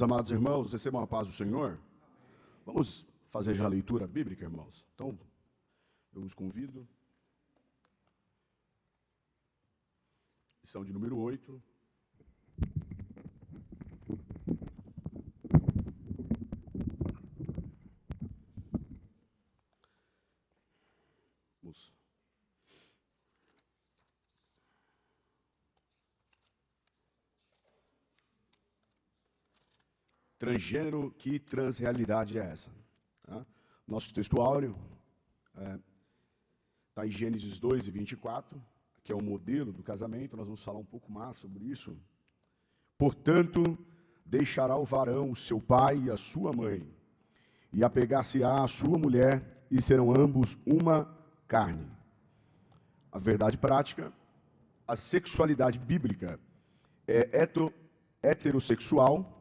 Meus amados irmãos, recebam a paz do Senhor. Vamos fazer já a leitura bíblica, irmãos? Então, eu os convido. Lição de número 8. Vamos. Transgênero, que transrealidade é essa? Tá? Nosso texto áureo está em Gênesis 2 e 24, que é o modelo do casamento. Nós vamos falar um pouco mais sobre isso. Portanto, deixará o varão seu pai e a sua mãe, e apegar-se-á à sua mulher, e serão ambos uma carne. A verdade prática, a sexualidade bíblica é heterossexual,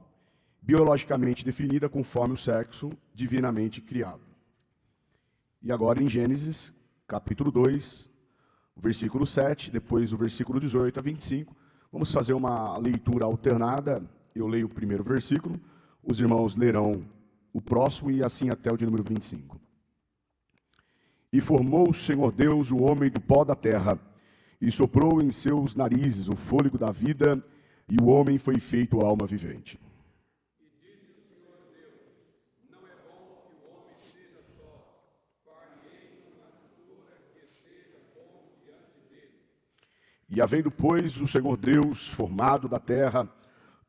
biologicamente definida conforme o sexo divinamente criado. E agora em Gênesis, capítulo 2, versículo 7, depois o versículo 18 a 25, vamos fazer uma leitura alternada. Eu leio o primeiro versículo, os irmãos lerão o próximo e assim até o de número 25. E formou o Senhor Deus o homem do pó da terra, e soprou em seus narizes o fôlego da vida, e o homem foi feito alma vivente. E havendo, pois, o Senhor Deus formado da terra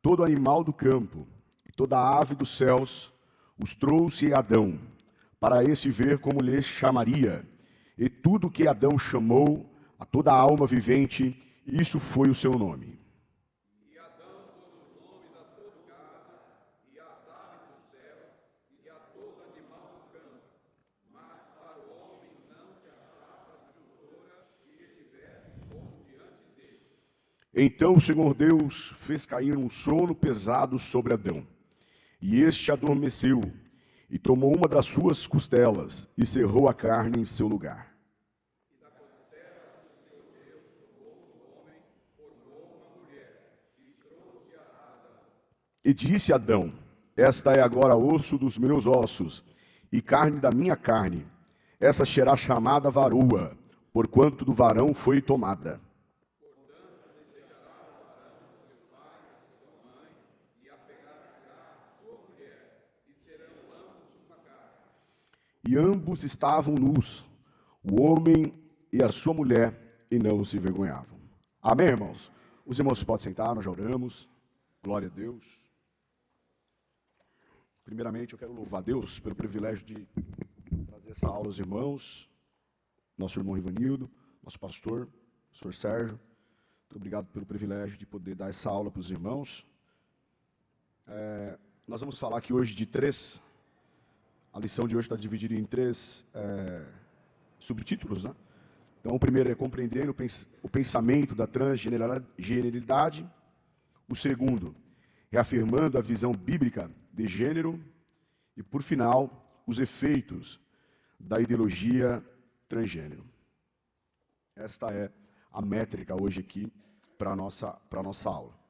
todo animal do campo e toda ave dos céus, os trouxe a Adão, para esse ver como lhes chamaria. E tudo que Adão chamou a toda alma vivente, isso foi o seu nome. E Adão pôs os nomes a todo gado, e às aves dos céus, e a todo animal do campo. Mas para o homem não se achava juntora que estivesse como diante dele. Então o Senhor Deus fez cair um sono pesado sobre Adão, e este adormeceu, e tomou uma das suas costelas, e cerrou a carne em seu lugar. E da costela do Senhor Deus tomou o homem, formou uma mulher, e trouxe a Adão. E disse Adão: esta é agora osso dos meus ossos, e carne da minha carne. Essa será chamada varoa, porquanto do varão foi tomada. E ambos estavam nus, o homem e a sua mulher, e não se envergonhavam. Amém, irmãos? Os irmãos podem sentar, nós já oramos. Glória a Deus. Primeiramente, eu quero louvar a Deus pelo privilégio de fazer essa aula aos irmãos. Nosso irmão Ivanildo, nosso pastor, pastor Sérgio. Muito obrigado pelo privilégio de poder dar essa aula para os irmãos. Nós vamos falar aqui hoje de a lição de hoje está dividida em três subtítulos, né? Então, o primeiro é compreendendo o pensamento da transgeneridade. O segundo, reafirmando a visão bíblica de gênero. E, por final, os efeitos da ideologia transgênero. Esta é a métrica hoje aqui para a nossa aula.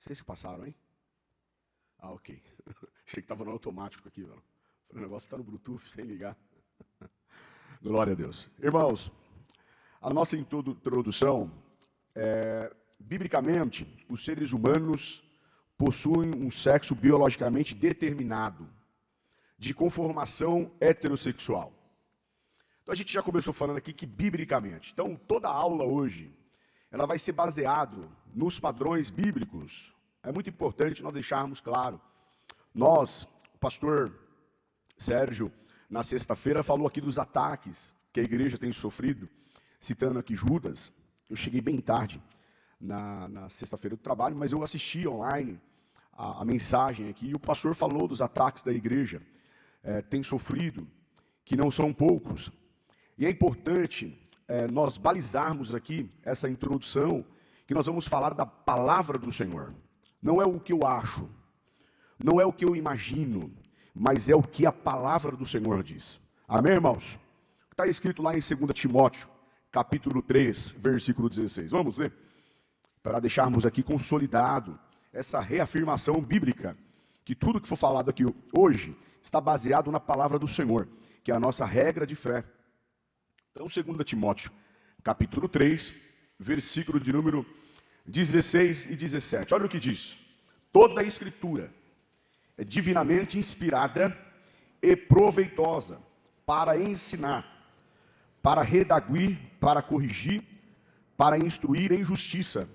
Vocês que passaram, hein? Ok. Achei que estava no automático aqui, velho. O negócio está no Bluetooth, sem ligar. Glória a Deus. Irmãos, a nossa introdução biblicamente, os seres humanos possuem um sexo biologicamente determinado, de conformação heterossexual. Então a gente já começou falando aqui que biblicamente. Então toda a aula hoje, ela vai ser baseada nos padrões bíblicos. É muito importante nós deixarmos claro. O pastor Sérgio, na sexta-feira, falou aqui dos ataques que a igreja tem sofrido, citando aqui Judas. Eu cheguei bem tarde na sexta-feira do trabalho, mas eu assisti online a mensagem aqui, e o pastor falou dos ataques da igreja tem sofrido, que não são poucos. E é importante nós balizarmos aqui essa introdução, que nós vamos falar da palavra do Senhor. Não é o que eu acho, não é o que eu imagino, mas é o que a palavra do Senhor diz. Amém, irmãos? Está escrito lá em 2 Timóteo, capítulo 3, versículo 16. Vamos ler? Para deixarmos aqui consolidado essa reafirmação bíblica, que tudo que for falado aqui hoje está baseado na palavra do Senhor, que é a nossa regra de fé. Então, 2 Timóteo, capítulo 3, versículo de número 16 e 17. Olha o que diz. Toda a Escritura é divinamente inspirada e proveitosa para ensinar, para redaguir, para corrigir, para instruir em justiça,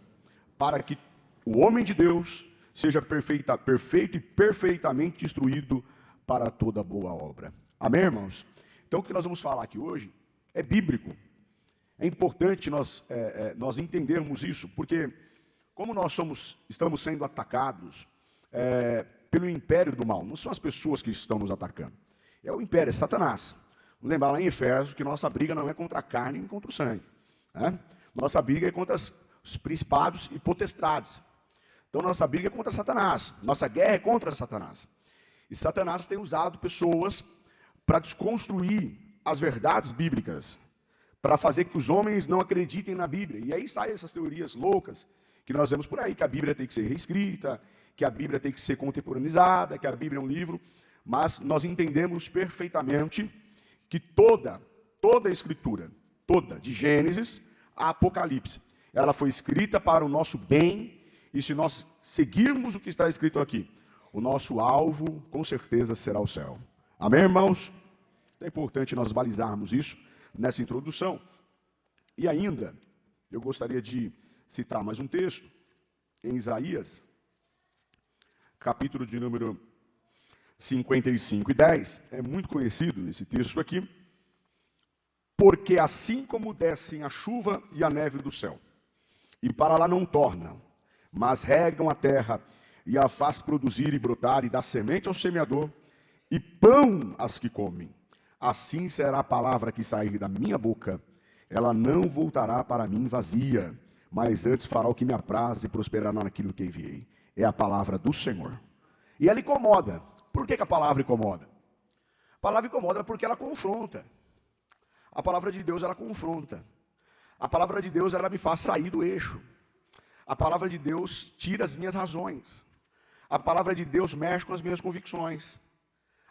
para que o homem de Deus seja perfeito e perfeitamente instruído para toda boa obra. Amém, irmãos? Então, o que nós vamos falar aqui hoje é bíblico. É importante nós entendermos isso, porque como nós estamos sendo atacados pelo império do mal, não são as pessoas que estão nos atacando, é o império, é Satanás. Vamos lembrar lá em Efésios que nossa briga não é contra a carne nem contra o sangue. Né? Nossa briga é contra os principados e potestades. Então nossa briga é contra Satanás, nossa guerra é contra Satanás. E Satanás tem usado pessoas para desconstruir as verdades bíblicas, para fazer que os homens não acreditem na Bíblia. E aí saem essas teorias loucas que nós vemos por aí, que a Bíblia tem que ser reescrita, que a Bíblia tem que ser contemporaneizada, que a Bíblia é um livro, mas nós entendemos perfeitamente que toda a Escritura, toda, de Gênesis a Apocalipse, ela foi escrita para o nosso bem, e se nós seguirmos o que está escrito aqui, o nosso alvo, com certeza, será o céu. Amém, irmãos? É importante nós balizarmos isso nessa introdução. E ainda, eu gostaria de citar mais um texto, em Isaías, capítulo de número 55 e 10, é muito conhecido esse texto aqui, porque assim como descem a chuva e a neve do céu, e para lá não tornam, mas regam a terra, e a faz produzir e brotar, e dá semente ao semeador, e pão às que comem, assim será a palavra que sair da minha boca, ela não voltará para mim vazia, mas antes fará o que me apraz e prosperará naquilo que enviei. É a palavra do Senhor. E ela incomoda. Por que a palavra incomoda? A palavra incomoda porque ela confronta. A palavra de Deus, ela confronta. A palavra de Deus, ela me faz sair do eixo. A palavra de Deus tira as minhas razões. A palavra de Deus mexe com as minhas convicções.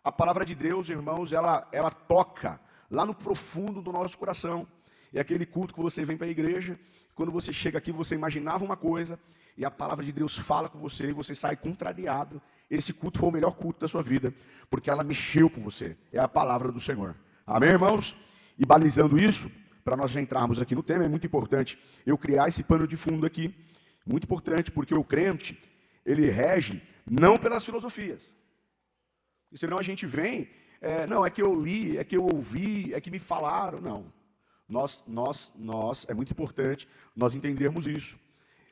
A palavra de Deus, irmãos, ela toca lá no profundo do nosso coração. É aquele culto que você vem para a igreja, quando você chega aqui, você imaginava uma coisa, e a palavra de Deus fala com você, e você sai contrariado. Esse culto foi o melhor culto da sua vida, porque ela mexeu com você. É a palavra do Senhor. Amém, irmãos? E balizando isso, para nós já entrarmos aqui no tema, é muito importante eu criar esse pano de fundo aqui. Muito importante, porque o crente, ele rege não pelas filosofias. E senão a gente vem, não, é que eu li, é que eu ouvi, é que me falaram. Não. É muito importante nós entendermos isso.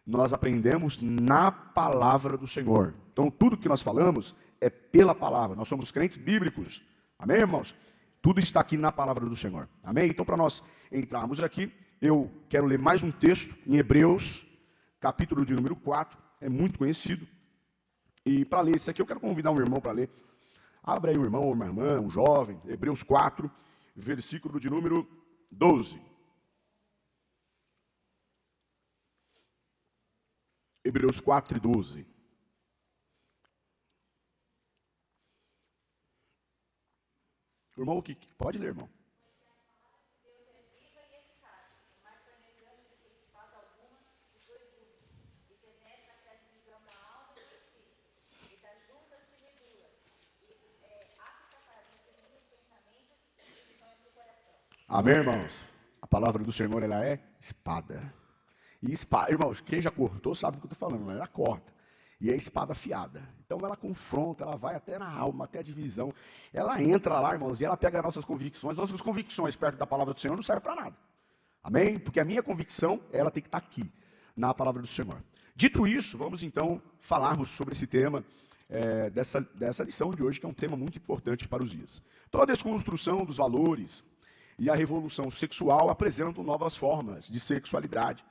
Nós aprendemos na palavra do Senhor. Então, tudo que nós falamos é pela palavra. Nós somos crentes bíblicos. Amém, irmãos? Tudo está aqui na palavra do Senhor. Amém? Então, para nós entrarmos aqui, eu quero ler mais um texto em Hebreus, capítulo de número 4. É muito conhecido. E para ler isso aqui, eu quero convidar um irmão para ler. Abra aí um irmão ou uma irmã, um jovem. Hebreus 4, versículo de número 12. Hebreus 4 e 12. Irmão, o que pode ler, irmão? Amém, irmãos? A palavra do Senhor, ela é espada. E espada, irmãos, quem já cortou sabe o que eu estou falando, mas ela corta. E é espada afiada. Então ela confronta, ela vai até na alma, até a divisão. Ela entra lá, irmãos, e ela pega nossas convicções. Nossas convicções perto da palavra do Senhor não servem para nada. Amém? Porque a minha convicção, ela tem que estar aqui, na palavra do Senhor. Dito isso, vamos então falarmos sobre esse tema dessa lição de hoje, que é um tema muito importante para os dias. Toda a desconstrução dos valores e a revolução sexual apresentam novas formas de sexualidade.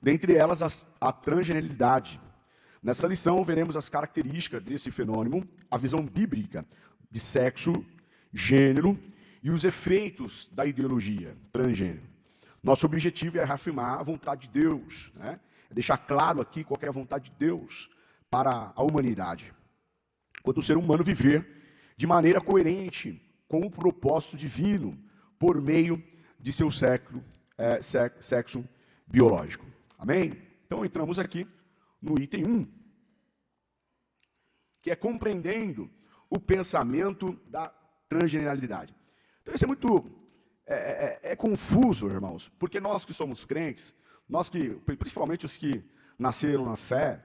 Dentre elas, a transgeneridade. Nessa lição, veremos as características desse fenômeno, a visão bíblica de sexo, gênero e os efeitos da ideologia transgênero. Nosso objetivo é reafirmar a vontade de Deus, né? É deixar claro aqui qual é a vontade de Deus para a humanidade. Quanto o ser humano viver de maneira coerente com o propósito divino por meio de seu sexo biológico. Amém? Então entramos aqui no item 1, que é compreendendo o pensamento da transgeneralidade. Então isso é muito confuso, irmãos, porque nós que somos crentes, nós que, principalmente os que nasceram na fé,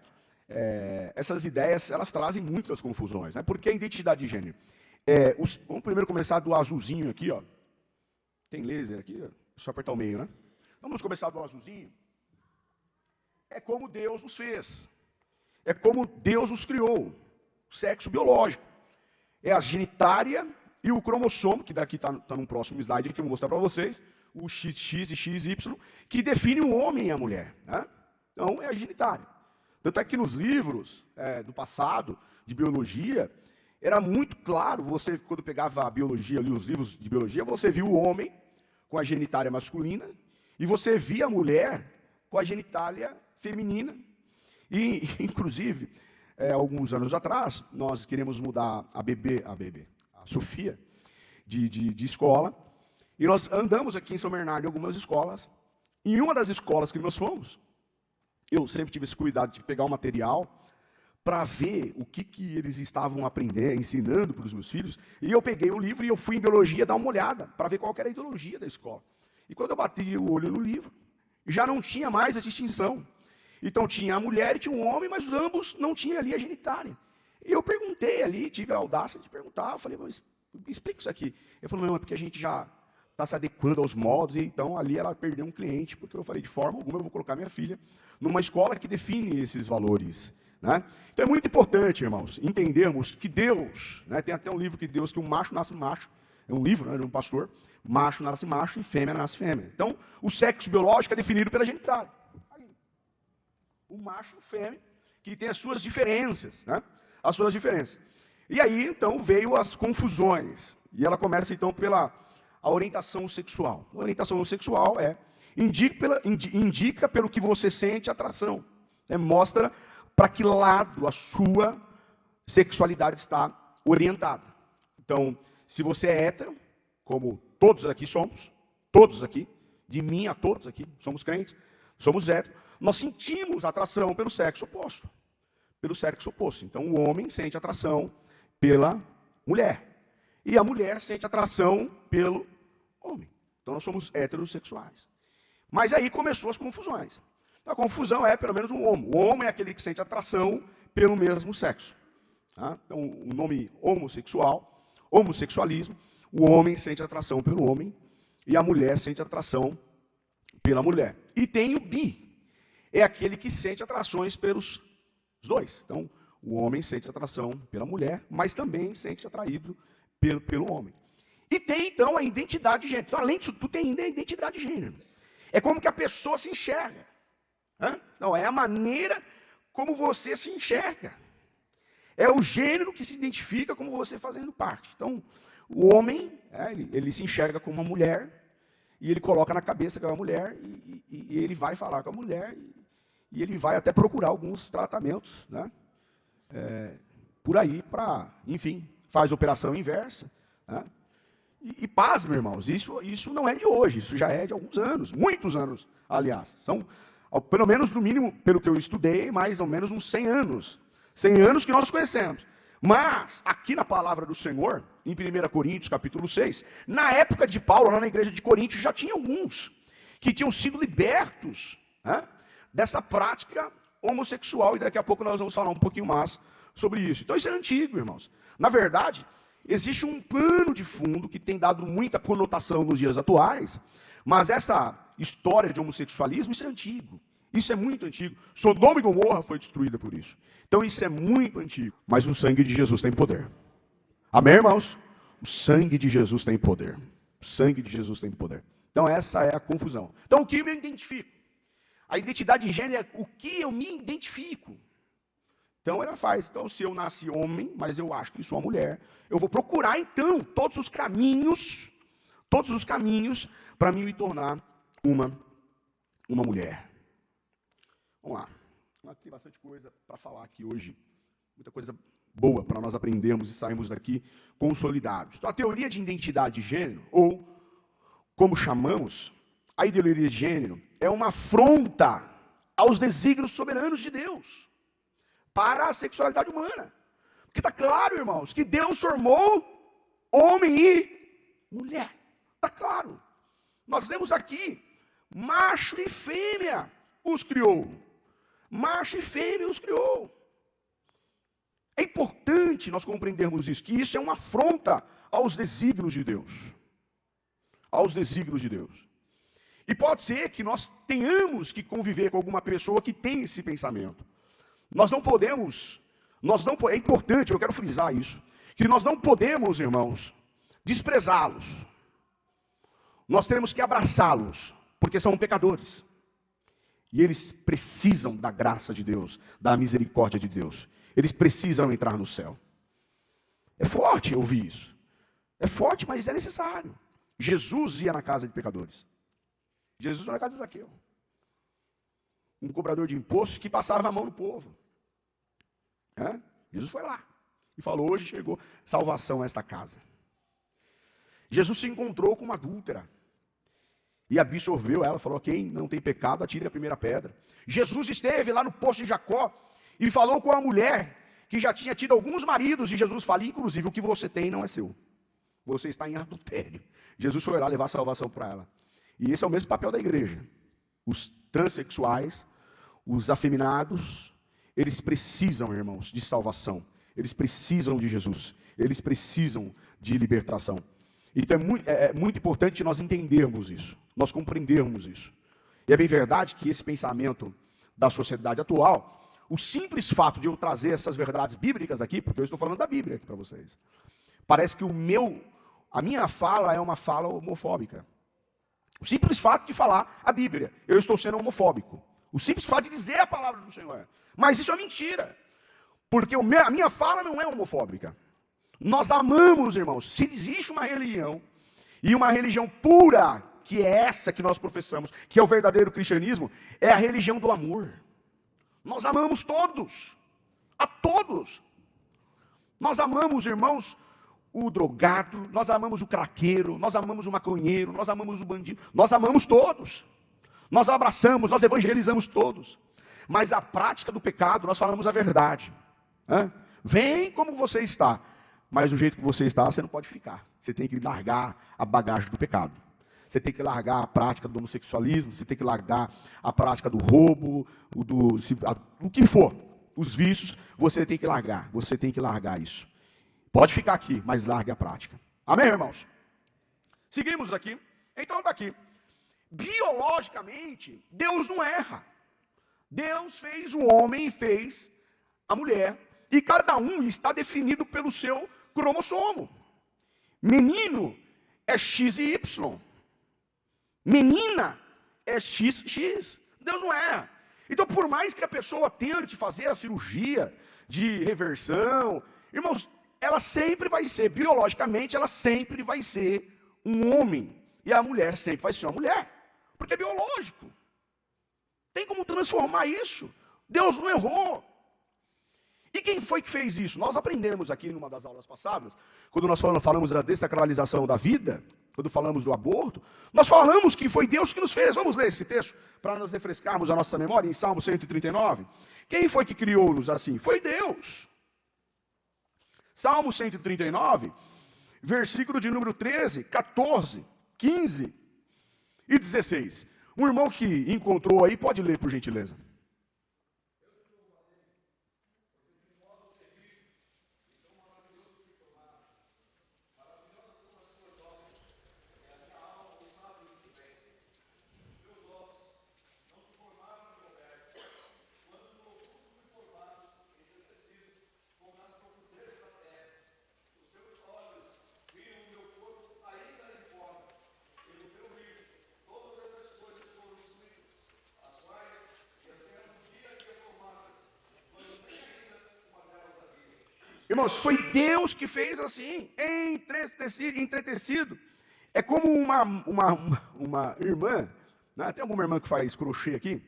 essas ideias, elas trazem muitas confusões, né? Porque a identidade de gênero. Vamos primeiro começar do azulzinho aqui, ó. Tem laser aqui, é só apertar o meio, né? Vamos começar do azulzinho. É como Deus nos fez. É como Deus nos criou. O sexo biológico. É a genitária e o cromossomo, que daqui está no próximo slide que eu vou mostrar para vocês, o XX e XY, que define o homem e a mulher, né? Então, é a genitária. Tanto é que nos livros do passado, de biologia, era muito claro, você, quando pegava a biologia ali, os livros de biologia, você via o homem com a genitália masculina e você via a mulher com a genitália feminina. E, inclusive, alguns anos atrás, nós queremos mudar a Sofia, de escola, e nós andamos aqui em São Bernardo em algumas escolas. Em uma das escolas que nós fomos, eu sempre tive esse cuidado de pegar o material para ver o que eles estavam aprendendo, ensinando para os meus filhos, e eu peguei o livro e eu fui em biologia dar uma olhada, para ver qual era a ideologia da escola. E quando eu bati o olho no livro, já não tinha mais a distinção. Então tinha a mulher e tinha um homem, mas ambos não tinham ali a genitália. E eu perguntei ali, tive a audácia de perguntar, eu falei, mas me explica isso aqui. Ele falou, não, é porque a gente já está se adequando aos modos, e então ali ela perdeu um cliente, porque eu falei, de forma alguma eu vou colocar minha filha numa escola que define esses valores, né? Então é muito importante, irmãos, entendermos que Deus, né, tem até um livro que Deus, que um macho nasce macho, é um livro, né, de um pastor, macho nasce macho e fêmea nasce fêmea. Então, o sexo biológico é definido pela genitália. O macho e o fêmea, que tem as suas diferenças, né? As suas diferenças. E aí, então, veio as confusões. E ela começa, então, pela a orientação sexual. A orientação sexual indica pelo que você sente atração. Mostra para que lado a sua sexualidade está orientada. Então, se você é hétero, como todos aqui somos, todos aqui, de mim a todos aqui, somos crentes, somos héteros, nós sentimos atração pelo sexo oposto. Pelo sexo oposto. Então, o homem sente atração pela mulher. E a mulher sente atração pelo homem. Então, nós somos heterossexuais. Mas aí começou as confusões. A confusão é, pelo menos, um homo. O homo é aquele que sente atração pelo mesmo sexo. Tá? Então, o nome homossexual, homossexualismo, o homem sente atração pelo homem e a mulher sente atração pela mulher. E tem o bi, é aquele que sente atrações pelos dois. Então, o homem sente atração pela mulher, mas também sente atraído pelo homem. E tem, então, a identidade de gênero. Então, além disso tudo, tem ainda a identidade de gênero. É como que a pessoa se enxerga. Não, é a maneira como você se enxerga. É o gênero que se identifica como você fazendo parte. Então, o homem, ele se enxerga como uma mulher, e ele coloca na cabeça que é uma mulher, e ele vai falar com a mulher, e ele vai até procurar alguns tratamentos, né? Por aí, enfim, faz operação inversa. Né? E pasme, irmãos, isso não é de hoje, isso já é de alguns anos, muitos anos, aliás. São, pelo menos, no mínimo, pelo que eu estudei, mais ou menos uns 100 anos. 100 anos que nós conhecemos. Mas, aqui na palavra do Senhor, em 1 Coríntios, capítulo 6, na época de Paulo, lá na igreja de Coríntios, já tinha alguns que tinham sido libertos, né, dessa prática homossexual, e daqui a pouco nós vamos falar um pouquinho mais sobre isso. Então isso é antigo, irmãos. Na verdade, existe um pano de fundo que tem dado muita conotação nos dias atuais, mas essa história de homossexualismo, isso é antigo. Isso é muito antigo. Sodoma e Gomorra foi destruída por isso. Então isso é muito antigo. Mas o sangue de Jesus tem poder. Amém, irmãos? O sangue de Jesus tem poder. O sangue de Jesus tem poder. Então essa é a confusão. Então o que eu me identifico? A identidade de gênero é o que eu me identifico. Então ela faz. Então, se eu nasci homem, mas eu acho que sou uma mulher, eu vou procurar então todos os caminhos para mim me tornar uma mulher. Vamos lá. Tem bastante coisa para falar aqui hoje. Muita coisa boa para nós aprendermos e sairmos daqui consolidados. Então, a teoria de identidade de gênero, ou como chamamos, a ideologia de gênero, é uma afronta aos desígnios soberanos de Deus para a sexualidade humana. Porque está claro, irmãos, que Deus formou homem e mulher. Está claro. Nós temos aqui, macho e fêmea os criou. Macho e fêmea os criou. É importante nós compreendermos isso, que isso é uma afronta aos desígnios de Deus. Aos desígnios de Deus. E pode ser que nós tenhamos que conviver com alguma pessoa que tem esse pensamento. Nós não podemos, é importante, eu quero frisar isso, que nós não podemos, irmãos, desprezá-los. Nós temos que abraçá-los, porque são pecadores. E eles precisam da graça de Deus, da misericórdia de Deus. Eles precisam entrar no céu. É forte ouvir isso. É forte, mas é necessário. Jesus ia na casa de pecadores. Jesus foi na casa de Zaqueu. Um cobrador de impostos que passava a mão no povo. Jesus foi lá e falou, hoje chegou salvação a esta casa. Jesus se encontrou com uma adúltera. E absorveu ela, falou, quem não tem pecado, atire a primeira pedra. Jesus esteve lá no poço de Jacó e falou com a mulher que já tinha tido alguns maridos. E Jesus fala, inclusive, o que você tem não é seu. Você está em adultério. Jesus foi lá levar salvação para ela. E esse é o mesmo papel da igreja. Os transexuais, os afeminados, eles precisam, irmãos, de salvação. Eles precisam de Jesus. Eles precisam de libertação. Então é muito importante nós entendermos isso. Nós compreendermos isso. E é bem verdade que esse pensamento da sociedade atual, o simples fato de eu trazer essas verdades bíblicas aqui, porque eu estou falando da Bíblia aqui para vocês, parece que a minha fala é uma fala homofóbica. O simples fato de falar a Bíblia, eu estou sendo homofóbico. O simples fato de dizer a palavra do Senhor. Mas isso é mentira. Porque a minha fala não é homofóbica. Nós amamos, irmãos. Se existe uma religião, e uma religião pura, que é essa que nós professamos, que é o verdadeiro cristianismo, é a religião do amor. Nós amamos todos. A todos. Nós amamos, irmãos, o drogado, nós amamos o craqueiro, nós amamos o maconheiro, nós amamos o bandido, nós amamos todos. Nós abraçamos, nós evangelizamos todos. Mas a prática do pecado, nós falamos a verdade. Vem como você está, mas do jeito que você está, você não pode ficar. Você tem que largar a bagagem do pecado. Você tem que largar a prática do homossexualismo, você tem que largar a prática do roubo, o que for, os vícios, você tem que largar isso. Pode ficar aqui, mas largue a prática. Amém, irmãos? Seguimos aqui. Então está aqui. Biologicamente, Deus não erra. Deus fez o homem e fez a mulher. E cada um está definido pelo seu cromossomo. Menino é X e Y. Menina é XX. Deus não erra. Então, por mais que a pessoa tente fazer a cirurgia de reversão, irmãos, ela sempre vai ser, biologicamente, ela sempre vai ser um homem. E a mulher sempre vai ser uma mulher. Porque é biológico. Tem como transformar isso? Deus não errou. E quem foi que fez isso? Nós aprendemos aqui numa das aulas passadas, quando nós falamos da desacralização da vida, quando falamos do aborto, nós falamos que foi Deus que nos fez. Vamos ler esse texto para nós refrescarmos a nossa memória em Salmo 139. Quem foi que criou-nos assim? Foi Deus. Salmo 139, versículo de número 13, 14, 15 e 16. Um irmão que encontrou aí, pode ler por gentileza. Irmãos, foi Deus que fez assim, entretecido. É como uma irmã, né? Tem alguma irmã que faz crochê aqui?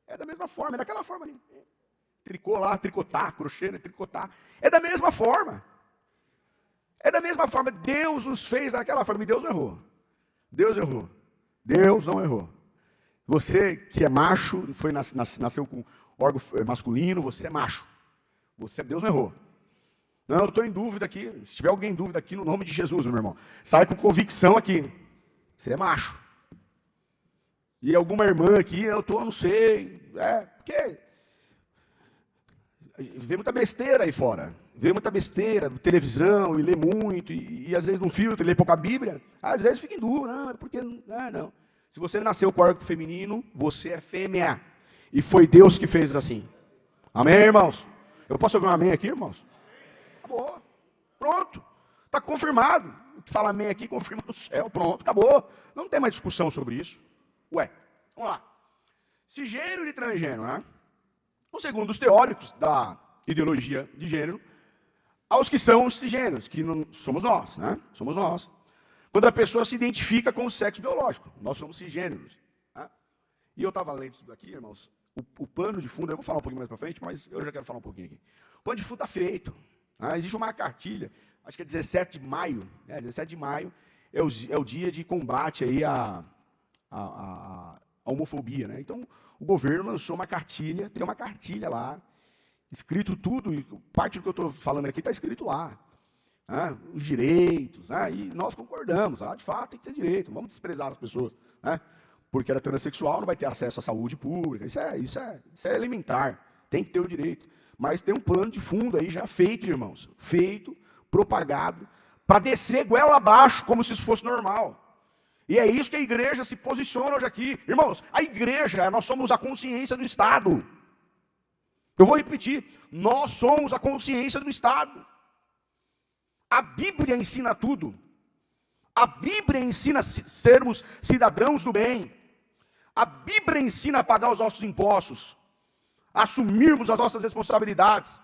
É da mesma forma, é daquela forma ali. Tricô lá, tricotar, crochê, né? Tricotar. É da mesma forma. É da mesma forma. Deus nos fez daquela forma e Deus não errou. Deus errou. Deus não errou. Você que é macho, nasceu com órgão masculino, você é macho. Deus não errou. Não, eu estou em dúvida aqui. Se tiver alguém em dúvida aqui, no nome de Jesus, meu irmão, sai com convicção aqui. Você é macho. E alguma irmã aqui, não sei. Porque vê muita besteira aí fora. Vê muita besteira, televisão, e lê muito, e às vezes não filtra, lê pouca Bíblia. Às vezes fica em dúvida, não, é porque não. Se você nasceu com órgão feminino, você é fêmea. E foi Deus que fez assim. Amém, irmãos? Eu posso ouvir um amém aqui, irmãos? Acabou. Pronto. Está confirmado. Fala amém aqui, confirma no céu. Pronto, acabou. Não tem mais discussão sobre isso. Ué, vamos lá. Cisgênero e transgênero, né? Então, segundo os teóricos da ideologia de gênero, aos que são os cisgêneros, que não, somos nós, né? Somos nós. Quando a pessoa se identifica com o sexo biológico, nós somos cisgêneros. Né? E eu estava lendo isso daqui, irmãos, o plano de fundo, eu vou falar um pouquinho mais para frente, mas eu já quero falar um pouquinho aqui. O plano de fundo está feito. Existe uma cartilha, acho que é 17 de maio, 17 de maio é o dia de combate aí à homofobia. Né? Então, o governo lançou uma cartilha, tem uma cartilha lá, escrito tudo, e parte do que eu estou falando aqui está escrito lá. Os direitos, e nós concordamos, de fato tem que ter direito, vamos desprezar as pessoas, porque ela é transexual, não vai ter acesso à saúde pública, isso é elementar, tem que ter o direito, mas tem um plano de fundo aí já feito, irmãos, propagado, para descer goela abaixo, como se isso fosse normal, e é isso que a igreja se posiciona hoje aqui, irmãos, a igreja, nós somos a consciência do Estado, eu vou repetir, nós somos a consciência do Estado. A Bíblia ensina tudo. A Bíblia ensina sermos cidadãos do bem. A Bíblia ensina a pagar os nossos impostos, assumirmos as nossas responsabilidades.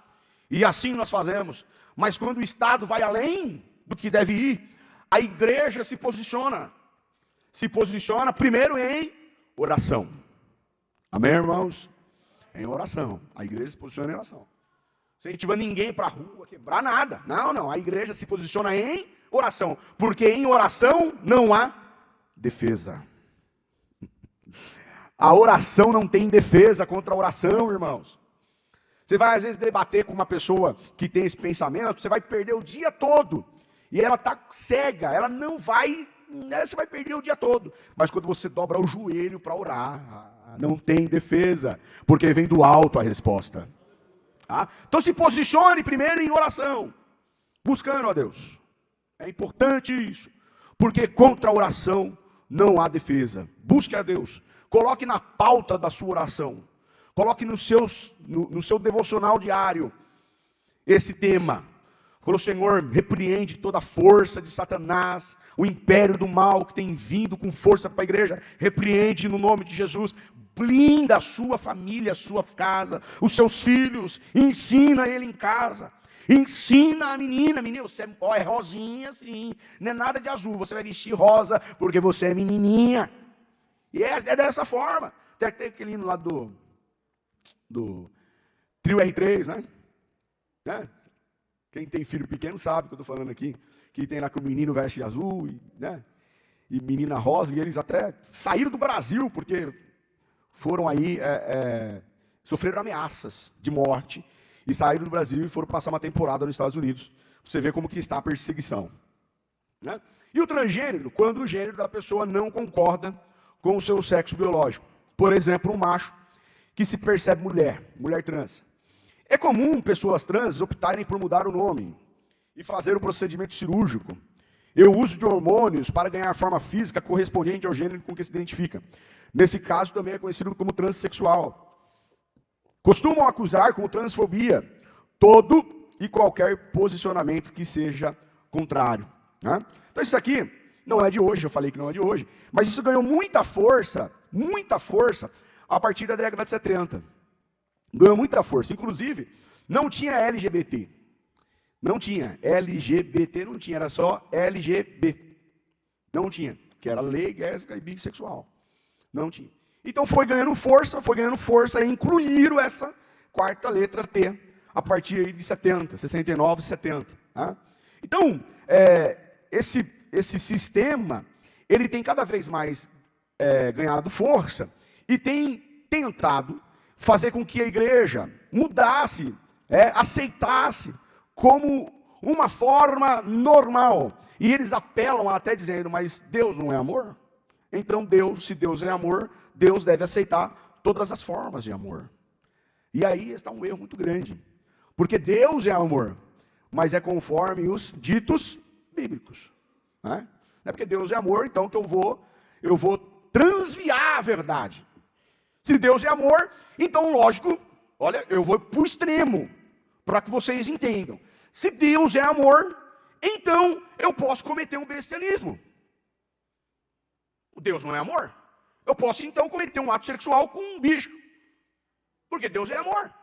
E assim nós fazemos. Mas quando o Estado vai além do que deve ir, a igreja se posiciona. Se posiciona primeiro em oração. Amém, irmãos? Em oração. A igreja se posiciona em oração. Se a gente tiver ninguém para a rua quebrar nada. Não. A igreja se posiciona em oração. Porque em oração não há defesa. A oração não tem defesa contra a oração, irmãos. Você vai às vezes debater com uma pessoa que tem esse pensamento, você vai perder o dia todo. E ela está cega, ela não vai, você vai perder o dia todo. Mas quando você dobra o joelho para orar, não tem defesa. Porque vem do alto a resposta. Então se posicione primeiro em oração, buscando a Deus. É importante isso, porque contra a oração não há defesa. Busque a Deus, coloque na pauta da sua oração, coloque no seu devocional diário esse tema. Quando o Senhor repreende toda a força de Satanás, o império do mal que tem vindo com força para a igreja, repreende no nome de Jesus. Blinda a sua família, a sua casa, os seus filhos, ensina ele em casa, ensina a menina, você é rosinha sim, não é nada de azul, você vai vestir rosa, porque você é menininha, e é dessa forma. Tem aquele hino lá do Trio R3, né? Quem tem filho pequeno sabe o que eu estou falando aqui, que tem lá que o menino veste azul, e menina rosa, e eles até saíram do Brasil, porque foram aí, sofreram ameaças de morte, e saíram do Brasil e foram passar uma temporada nos Estados Unidos. Você vê como que está a perseguição. Né? E o transgênero, quando o gênero da pessoa não concorda com o seu sexo biológico. Por exemplo, um macho que se percebe mulher trans. É comum pessoas trans optarem por mudar o nome e fazer o procedimento cirúrgico e o uso de hormônios para ganhar forma física correspondente ao gênero com que se identifica. Nesse caso também é conhecido como transexual. Costumam acusar como transfobia todo e qualquer posicionamento que seja contrário. Né? Então isso aqui não é de hoje, eu falei que não é de hoje, mas isso ganhou muita força a partir da década de 70. Ganhou muita força. Inclusive, não tinha LGBT. Não tinha. LGBT não tinha, era só LGB. Não tinha. Que era lei, lésbica e bissexual. Não tinha. Então foi ganhando força e incluíram essa quarta letra T a partir aí de 70, 69, 70. Tá? Então, esse sistema, ele tem cada vez mais ganhado força e tem tentado fazer com que a igreja mudasse, aceitasse como uma forma normal. E eles apelam até dizendo, mas Deus não é amor? Então Deus, se Deus é amor, Deus deve aceitar todas as formas de amor. E aí está um erro muito grande. Porque Deus é amor, mas é conforme os ditos bíblicos. Né? Não é porque Deus é amor, então que eu vou transviar a verdade. Se Deus é amor, então lógico, olha, eu vou para o extremo, para que vocês entendam. Se Deus é amor, então eu posso cometer um bestialismo. Deus não é amor. Eu posso então cometer um ato sexual com um bicho. Porque Deus é amor.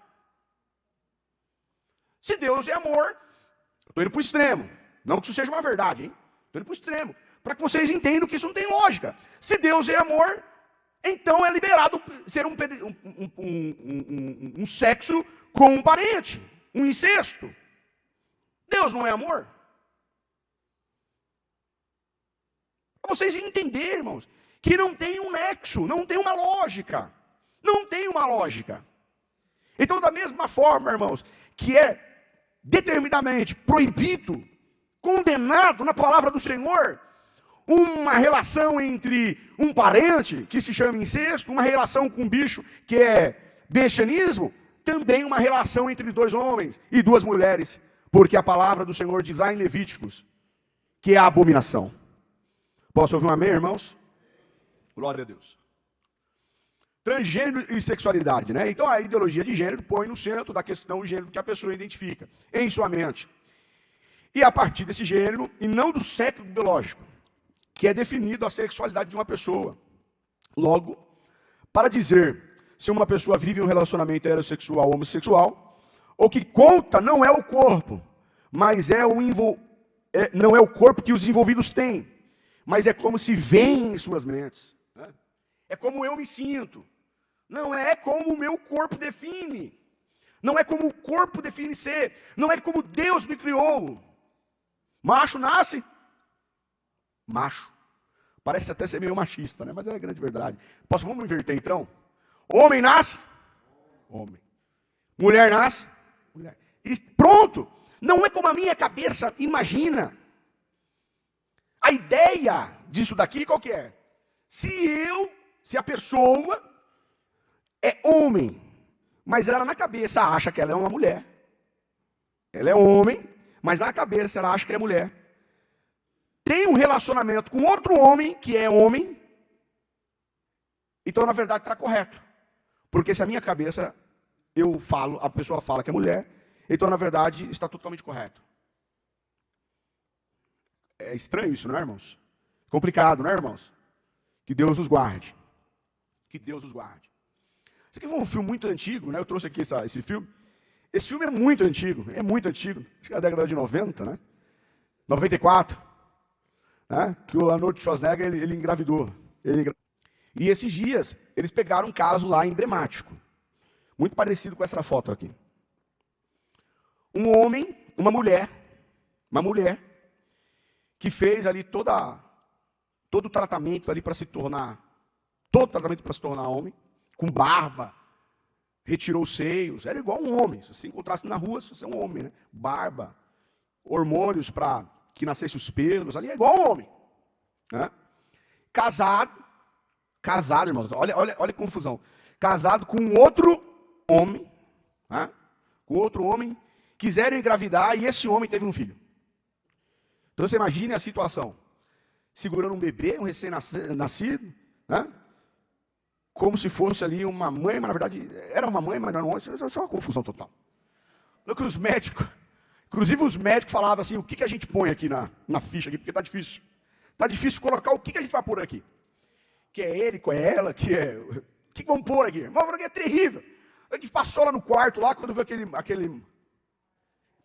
Se Deus é amor, eu estou indo para o extremo. Não que isso seja uma verdade, hein? Estou indo para o extremo. Para que vocês entendam que isso não tem lógica. Se Deus é amor, então é liberado ser um sexo com um parente. Um incesto. Deus não é amor. Para vocês entenderem, irmãos, que não tem um nexo, não tem uma lógica. Não tem uma lógica. Então, da mesma forma, irmãos, que é determinadamente proibido, condenado na palavra do Senhor, uma relação entre um parente, que se chama incesto, uma relação com um bicho, que é bestianismo, também uma relação entre dois homens e duas mulheres, porque a palavra do Senhor diz lá em Levíticos, que é a abominação. Posso ouvir um amém, irmãos? Glória a Deus. Transgênero e sexualidade, né? Então a ideologia de gênero põe no centro da questão o gênero que a pessoa identifica em sua mente. E a partir desse gênero, e não do sexo biológico, que é definido a sexualidade de uma pessoa. Logo, para dizer se uma pessoa vive um relacionamento heterossexual ou homossexual, o que conta não é o corpo, mas não é o corpo que os envolvidos têm, mas é como se vêem em suas mentes. Né? É como eu me sinto. Não é como o meu corpo define. Não é como o corpo define ser. Não é como Deus me criou. Macho nasce? Macho. Parece até ser meio machista, né? Mas é a grande verdade. Vamos inverter então? Homem nasce? Homem. Mulher nasce? Mulher. E pronto. Não é como a minha cabeça imagina. A ideia disso daqui qual que é? Se a pessoa é homem, mas ela na cabeça acha que ela é uma mulher. Ela é homem, mas na cabeça ela acha que é mulher. Tem um relacionamento com outro homem que é homem, então na verdade está correto. Porque se a minha cabeça a pessoa fala que é mulher, então na verdade está totalmente correto. É estranho isso, não é, irmãos? Complicado, não é, irmãos? Que Deus nos guarde. Que Deus nos guarde. Esse aqui foi um filme muito antigo, né? Eu trouxe aqui esse filme. Esse filme é muito antigo. Acho que é da década de 90, né? 94. Né? Que o Arnold Schwarzenegger, ele engravidou. E esses dias, eles pegaram um caso lá emblemático. Muito parecido com essa foto aqui. Um homem, uma mulher, que fez ali todo o tratamento ali para se tornar homem, com barba, retirou os seios, era igual um homem. Se você encontrasse na rua, você é um homem, né? Barba, hormônios para que nascesse os pelos, ali é igual um homem. Né? Casado, irmãos, olha a confusão. Casado com outro homem, né? Quiseram engravidar e esse homem teve um filho. Então você imagine a situação. Segurando um bebê, um recém-nascido, né? Como se fosse ali uma mãe, mas na verdade era uma mãe, mas não, isso é uma confusão total. Porque os médicos, inclusive os médicos falavam assim, o que a gente põe aqui na ficha, aqui, porque está difícil. Está difícil colocar o que a gente vai pôr aqui. Que é ele, que é ela, o que vamos pôr aqui? Mas é terrível. A gente passou lá no quarto, lá, quando viu aquele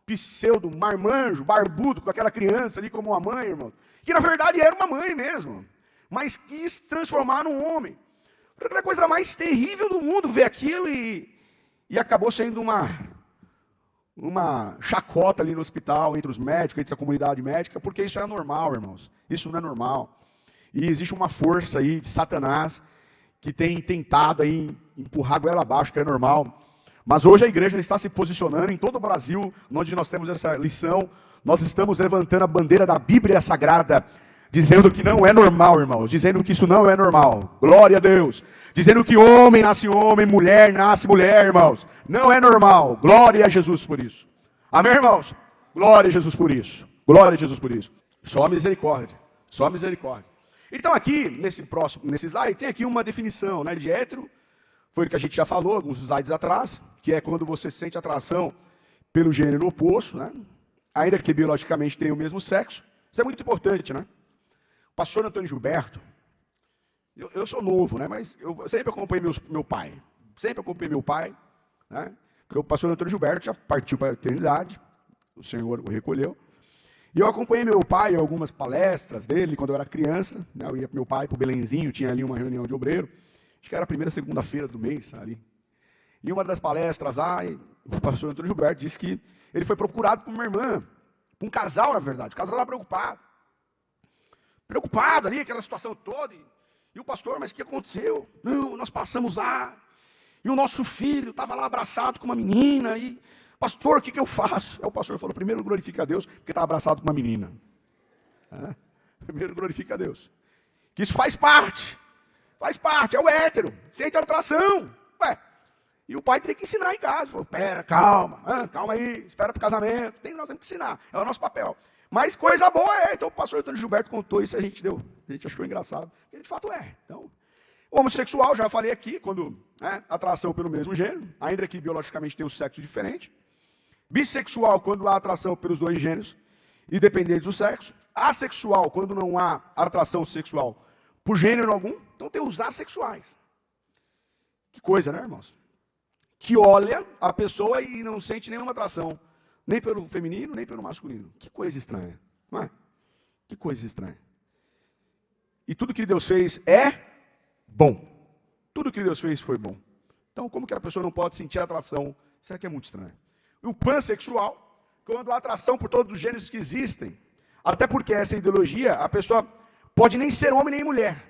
pseudo marmanjo, barbudo, com aquela criança ali como uma mãe, irmão, que na verdade era uma mãe mesmo, mas quis transformar num homem. Foi aquela coisa mais terrível do mundo ver aquilo e acabou sendo uma chacota ali no hospital, entre os médicos, entre a comunidade médica, porque isso é anormal, irmãos. Isso não é normal. E existe uma força aí de Satanás que tem tentado aí empurrar a goela abaixo, que é normal. Mas hoje a igreja está se posicionando em todo o Brasil, onde nós temos essa lição. Nós estamos levantando a bandeira da Bíblia Sagrada, dizendo que não é normal, irmãos. Dizendo que isso não é normal. Glória a Deus. Dizendo que homem nasce homem, mulher nasce mulher, irmãos. Não é normal. Glória a Jesus por isso. Amém, irmãos? Glória a Jesus por isso. Glória a Jesus por isso. Só misericórdia. Só misericórdia. Então aqui, nesse slide, tem aqui uma definição, né, de hétero. Foi o que a gente já falou alguns slides atrás, que é quando você sente atração pelo gênero oposto, né? Ainda que biologicamente tenha o mesmo sexo. Isso é muito importante, né? O pastor Antônio Gilberto, eu sou novo, né? Mas eu sempre acompanhei meu pai. Sempre acompanhei meu pai, né? Porque o pastor Antônio Gilberto já partiu para a eternidade, o Senhor o recolheu. E eu acompanhei meu pai em algumas palestras dele, quando eu era criança, né? Eu ia com meu pai para o Belenzinho, tinha ali uma reunião de obreiro. Acho que era a primeira segunda-feira do mês, ali. E uma das palestras lá, o pastor Antônio Gilberto disse que ele foi procurado por uma irmã, por um casal, na verdade. O casal lá preocupado. Preocupado ali, aquela situação toda. E o pastor, mas o que aconteceu? Não, nós passamos lá, e o nosso filho estava lá abraçado com uma menina, e, pastor, o que eu faço? Aí o pastor falou, primeiro glorifica a Deus, porque está abraçado com uma menina. Primeiro glorifica a Deus. Que isso faz parte, é o hétero, sente atração. Ué, e o pai tem que ensinar em casa. Falou, pera, calma aí, espera para o casamento. Nós temos que ensinar, é o nosso papel. Mas coisa boa é. Então o pastor Antônio Gilberto contou isso e a gente achou engraçado. Porque de fato é. Então, o homossexual, já falei aqui, quando atração pelo mesmo gênero, ainda que biologicamente tem um sexo diferente. Bissexual, quando há atração pelos dois gêneros, independente do sexo. Assexual, quando não há atração sexual por gênero algum. Então tem os assexuais. Que coisa, né, irmãos? Que olha a pessoa e não sente nenhuma atração, nem pelo feminino, nem pelo masculino. Que coisa estranha, não é? Que coisa estranha. E tudo que Deus fez é bom. Tudo que Deus fez foi bom. Então, como que a pessoa não pode sentir atração? Isso aqui é muito estranho. O pansexual, quando há atração por todos os gêneros que existem, até porque essa ideologia, a pessoa pode nem ser homem nem mulher.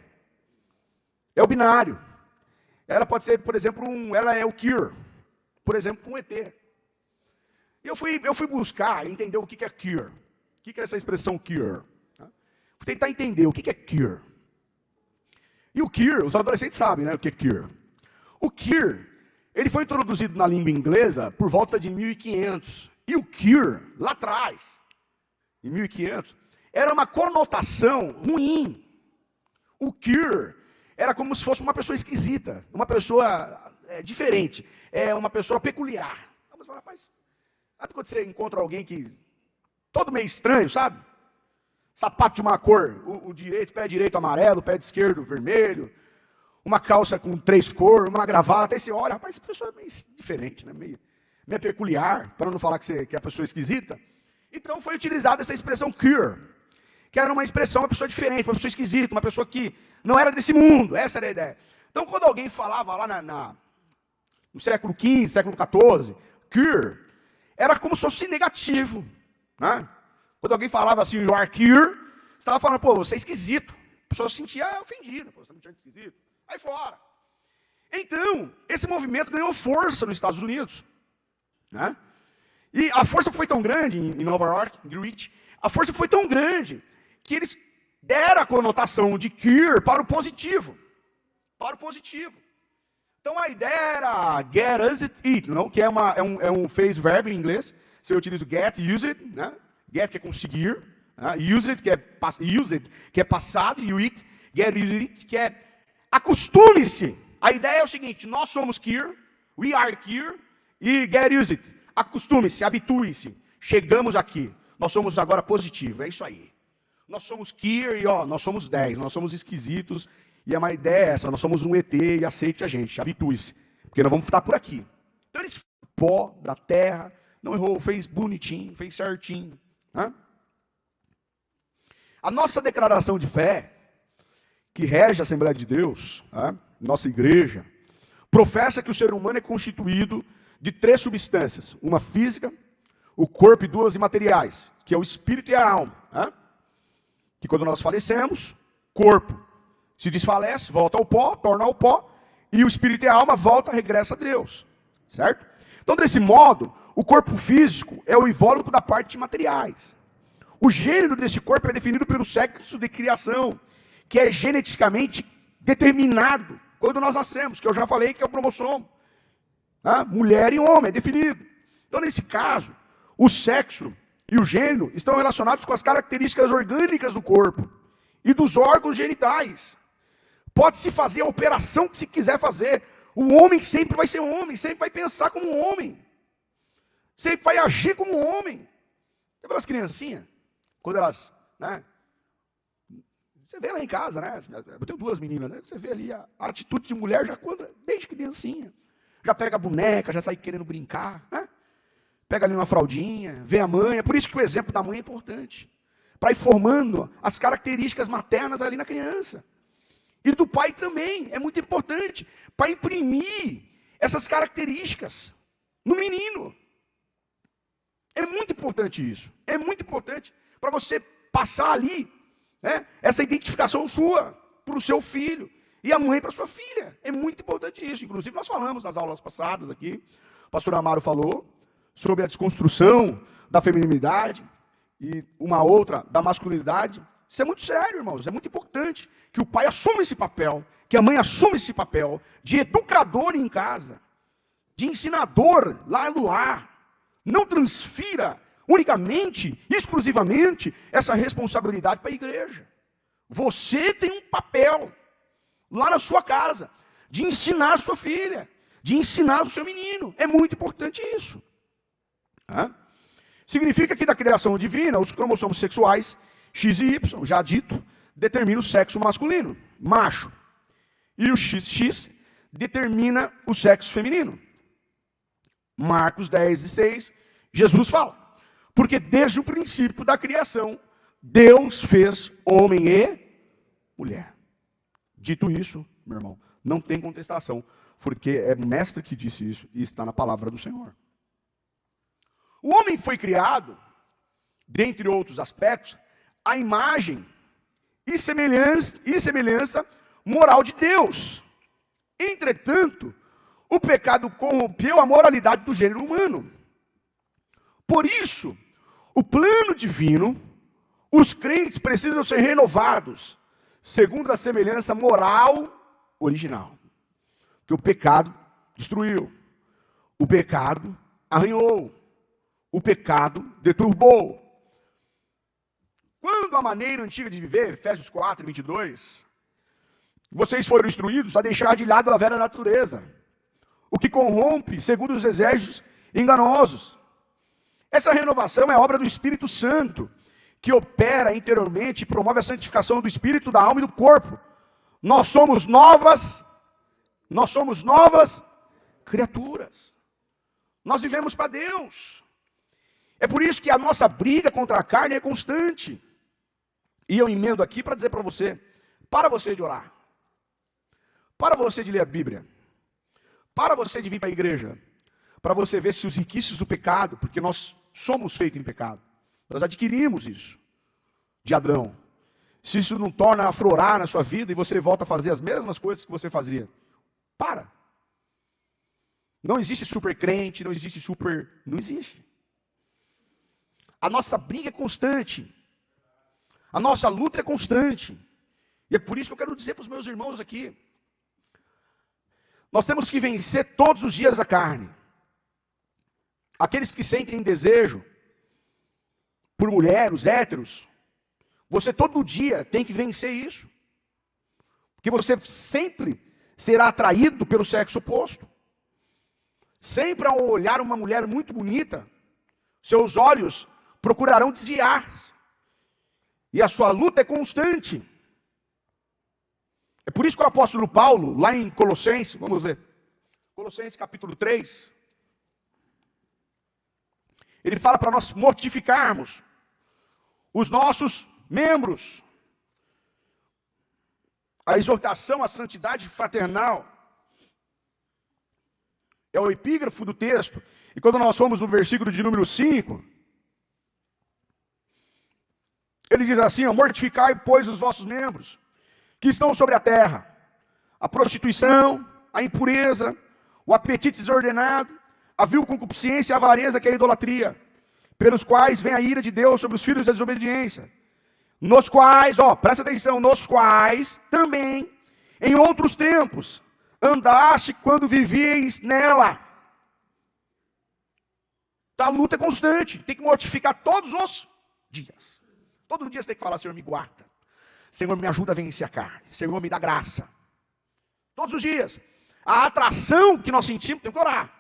É o binário. Ela pode ser, por exemplo, ela é o queer, por exemplo, um ET. E eu fui buscar entender o que é queer. O que é essa expressão queer? Fui tentar entender o que é queer. E o queer, os adolescentes sabem, né, o que é queer. O queer, ele foi introduzido na língua inglesa por volta de 1500. E o queer, lá atrás, em 1500, era uma conotação ruim. O queer era como se fosse uma pessoa esquisita, uma pessoa diferente, uma pessoa peculiar. Vamos falar, rapaz, sabe quando você encontra alguém que, todo meio estranho, sabe? Sapato de uma cor, o pé direito amarelo, o pé esquerdo vermelho, uma calça com 3 cores, uma gravata, aí você olha, rapaz, essa pessoa é meio diferente, né? meio peculiar, para não falar que é a pessoa esquisita. Então foi utilizada essa expressão queer, que era uma expressão, uma pessoa diferente, uma pessoa esquisita, uma pessoa que não era desse mundo, essa era a ideia. Então quando alguém falava lá no século XV, século XIV, queer, era como se fosse negativo, né? Quando alguém falava assim, you are queer, você estava falando, pô, você é esquisito. A pessoa se sentia ofendida, pô, você está me chamando de esquisito. Aí fora. Então, esse movimento ganhou força nos Estados Unidos, né? E a força foi tão grande, em Nova York, em Greenwich, a força foi tão grande, que eles deram a conotação de queer para o positivo. Para o positivo. Então a ideia era get, use it, eat, não? Que é um phrase verb em inglês. Você utiliza o get, use it, né? Get, que é conseguir. Use it, que é passado. E o it, get, use it, que é acostume-se. A ideia é o seguinte, nós somos queer, we are queer, e get, use it. Acostume-se, habitue-se. Chegamos aqui. Nós somos agora positivo, é isso aí. Nós somos queer e nós somos 10, nós somos esquisitos. E a ideia é essa, nós somos um ET e aceite a gente, habitue-se. Porque nós vamos estar por aqui. Então eles pó da terra, não errou, fez bonitinho, fez certinho. Né? A nossa declaração de fé, que rege a Assembleia de Deus, né? Nossa igreja, professa que o ser humano é constituído de 3 substâncias, uma física, o corpo e 2 imateriais, que é o espírito e a alma. Né? Que quando nós falecemos, corpo se desfalece, volta ao pó, torna ao pó, e o espírito e a alma volta, regressa a Deus. Certo? Então, desse modo, o corpo físico é o invólucro da parte de materiais. O gênero desse corpo é definido pelo sexo de criação, que é geneticamente determinado quando nós nascemos, que eu já falei que é o cromossomo. Né? Mulher e homem, é definido. Então, nesse caso, o sexo e o gênero estão relacionados com as características orgânicas do corpo e dos órgãos genitais. Pode-se fazer a operação que se quiser fazer. O homem sempre vai ser homem, sempre vai pensar como um homem. Sempre vai agir como um homem. Você vê as criancinhas, quando elas, né? Você vê lá em casa, né? Eu tenho 2 meninas, né? Você vê ali a atitude de mulher já desde criancinha. Já pega a boneca, já sai querendo brincar, né? Pega ali uma fraldinha, vê a mãe. É por isso que o exemplo da mãe é importante. Para ir formando as características maternas ali na criança. E do pai também, é muito importante. Para imprimir essas características no menino. É muito importante isso. É muito importante para você passar ali, né, essa identificação sua para o seu filho. E a mãe para a sua filha. É muito importante isso. Inclusive nós falamos nas aulas passadas aqui. O pastor Amaro falou sobre a desconstrução da feminilidade e uma outra da masculinidade. Isso é muito sério, irmãos, é muito importante que o pai assuma esse papel, que a mãe assuma esse papel de educador em casa, de ensinador lá no lar. Não transfira unicamente, exclusivamente, essa responsabilidade para a igreja. Você tem um papel lá na sua casa, de ensinar a sua filha, de ensinar o seu menino. É muito importante isso. Significa que da criação divina, os cromossomos sexuais, X e Y, já dito, determina o sexo masculino, macho. E o XX determina o sexo feminino. Marcos 10:6, Jesus fala. Porque desde o princípio da criação, Deus fez homem e mulher. Dito isso, meu irmão, não tem contestação, porque é o mestre que disse isso e está na palavra do Senhor. O homem foi criado, dentre outros aspectos, à imagem e semelhança moral de Deus. Entretanto, o pecado corrompeu a moralidade do gênero humano. Por isso, o plano divino, os crentes precisam ser renovados, segundo a semelhança moral original. Que o pecado destruiu, o pecado arranhou, o pecado deturbou. Quando a maneira antiga de viver, Efésios 4:22, vocês foram instruídos a deixar de lado a velha natureza, o que corrompe segundo os desejos enganosos. Essa renovação é obra do Espírito Santo, que opera interiormente e promove a santificação do espírito, da alma e do corpo. Nós somos novas criaturas. Nós vivemos para Deus. É por isso que a nossa briga contra a carne é constante. E eu emendo aqui para dizer para você de orar, para você de ler a Bíblia, para você de vir para a igreja, para você ver se os requisitos do pecado, porque nós somos feitos em pecado, nós adquirimos isso de Adão. Se isso não torna a aflorar na sua vida e você volta a fazer as mesmas coisas que você fazia, para. Não existe super crente, não existe. A nossa briga é constante. A nossa luta é constante. E é por isso que eu quero dizer para os meus irmãos aqui. Nós temos que vencer todos os dias a carne. Aqueles que sentem desejo por mulher, os héteros, você todo dia tem que vencer isso. Porque você sempre será atraído pelo sexo oposto. Sempre ao olhar uma mulher muito bonita, seus olhos procurarão desviar-se. E a sua luta é constante. É por isso que o apóstolo Paulo, lá em Colossenses, vamos ver. Colossenses capítulo 3. ele fala para nós mortificarmos os nossos membros. A exortação à santidade fraternal é o epígrafo do texto. E quando nós fomos no versículo de número 5, ele diz assim, ó, mortificai, pois, os vossos membros, que estão sobre a terra, a prostituição, a impureza, o apetite desordenado, a vil concupiscência e a avareza, que é a idolatria, pelos quais vem a ira de Deus sobre os filhos da desobediência, nos quais, ó, presta atenção, nos quais também, em outros tempos, andaste quando vivieis nela. A luta é constante, tem que mortificar todos os dias. Todo dia você tem que falar, Senhor, me guarda. Senhor, me ajuda a vencer a carne. Senhor, me dá graça. Todos os dias. A atração que nós sentimos, tem que orar.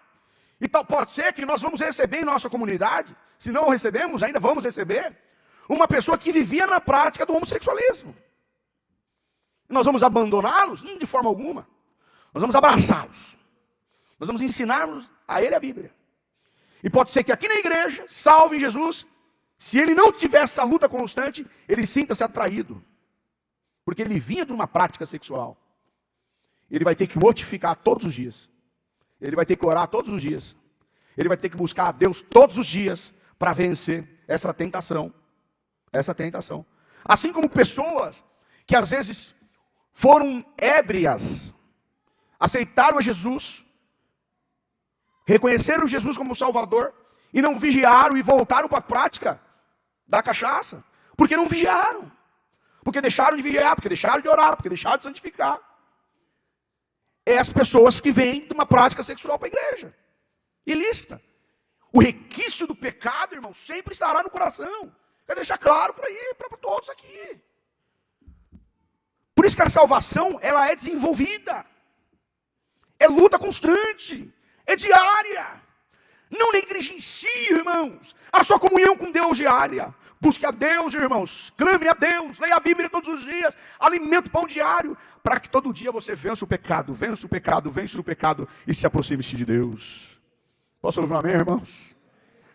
Então pode ser que nós vamos receber em nossa comunidade, se não recebemos, ainda vamos receber, uma pessoa que vivia na prática do homossexualismo. Nós vamos abandoná-los? De forma alguma. Nós vamos abraçá-los. Nós vamos ensinar-los a ele a Bíblia. E pode ser que aqui na igreja, salvo em Jesus, se ele não tiver essa luta constante, ele sinta-se atraído. Porque ele vinha de uma prática sexual. Ele vai ter que mortificar todos os dias. Ele vai ter que orar todos os dias. Ele vai ter que buscar a Deus todos os dias para vencer essa tentação. Essa tentação. Assim como pessoas que às vezes foram ébrias, aceitaram a Jesus, reconheceram Jesus como Salvador e não vigiaram e voltaram para a prática da cachaça. Porque não vigiaram. Porque deixaram de vigiar, porque deixaram de orar, porque deixaram de santificar. É as pessoas que vêm de uma prática sexual para a igreja. Ilícita. O requisito do pecado, irmão, sempre estará no coração. Quero deixar claro para todos aqui. Por isso que a salvação, ela é desenvolvida. É luta constante. É diária. Não negligencie, irmãos, a sua comunhão com Deus diária. Busque a Deus, irmãos. Clame a Deus. Leia a Bíblia todos os dias. Alimente o pão diário. Para que todo dia você vença o pecado. Vença o pecado. Vença o pecado. E se aproxime-se de Deus. Posso ouvir um amém, irmãos?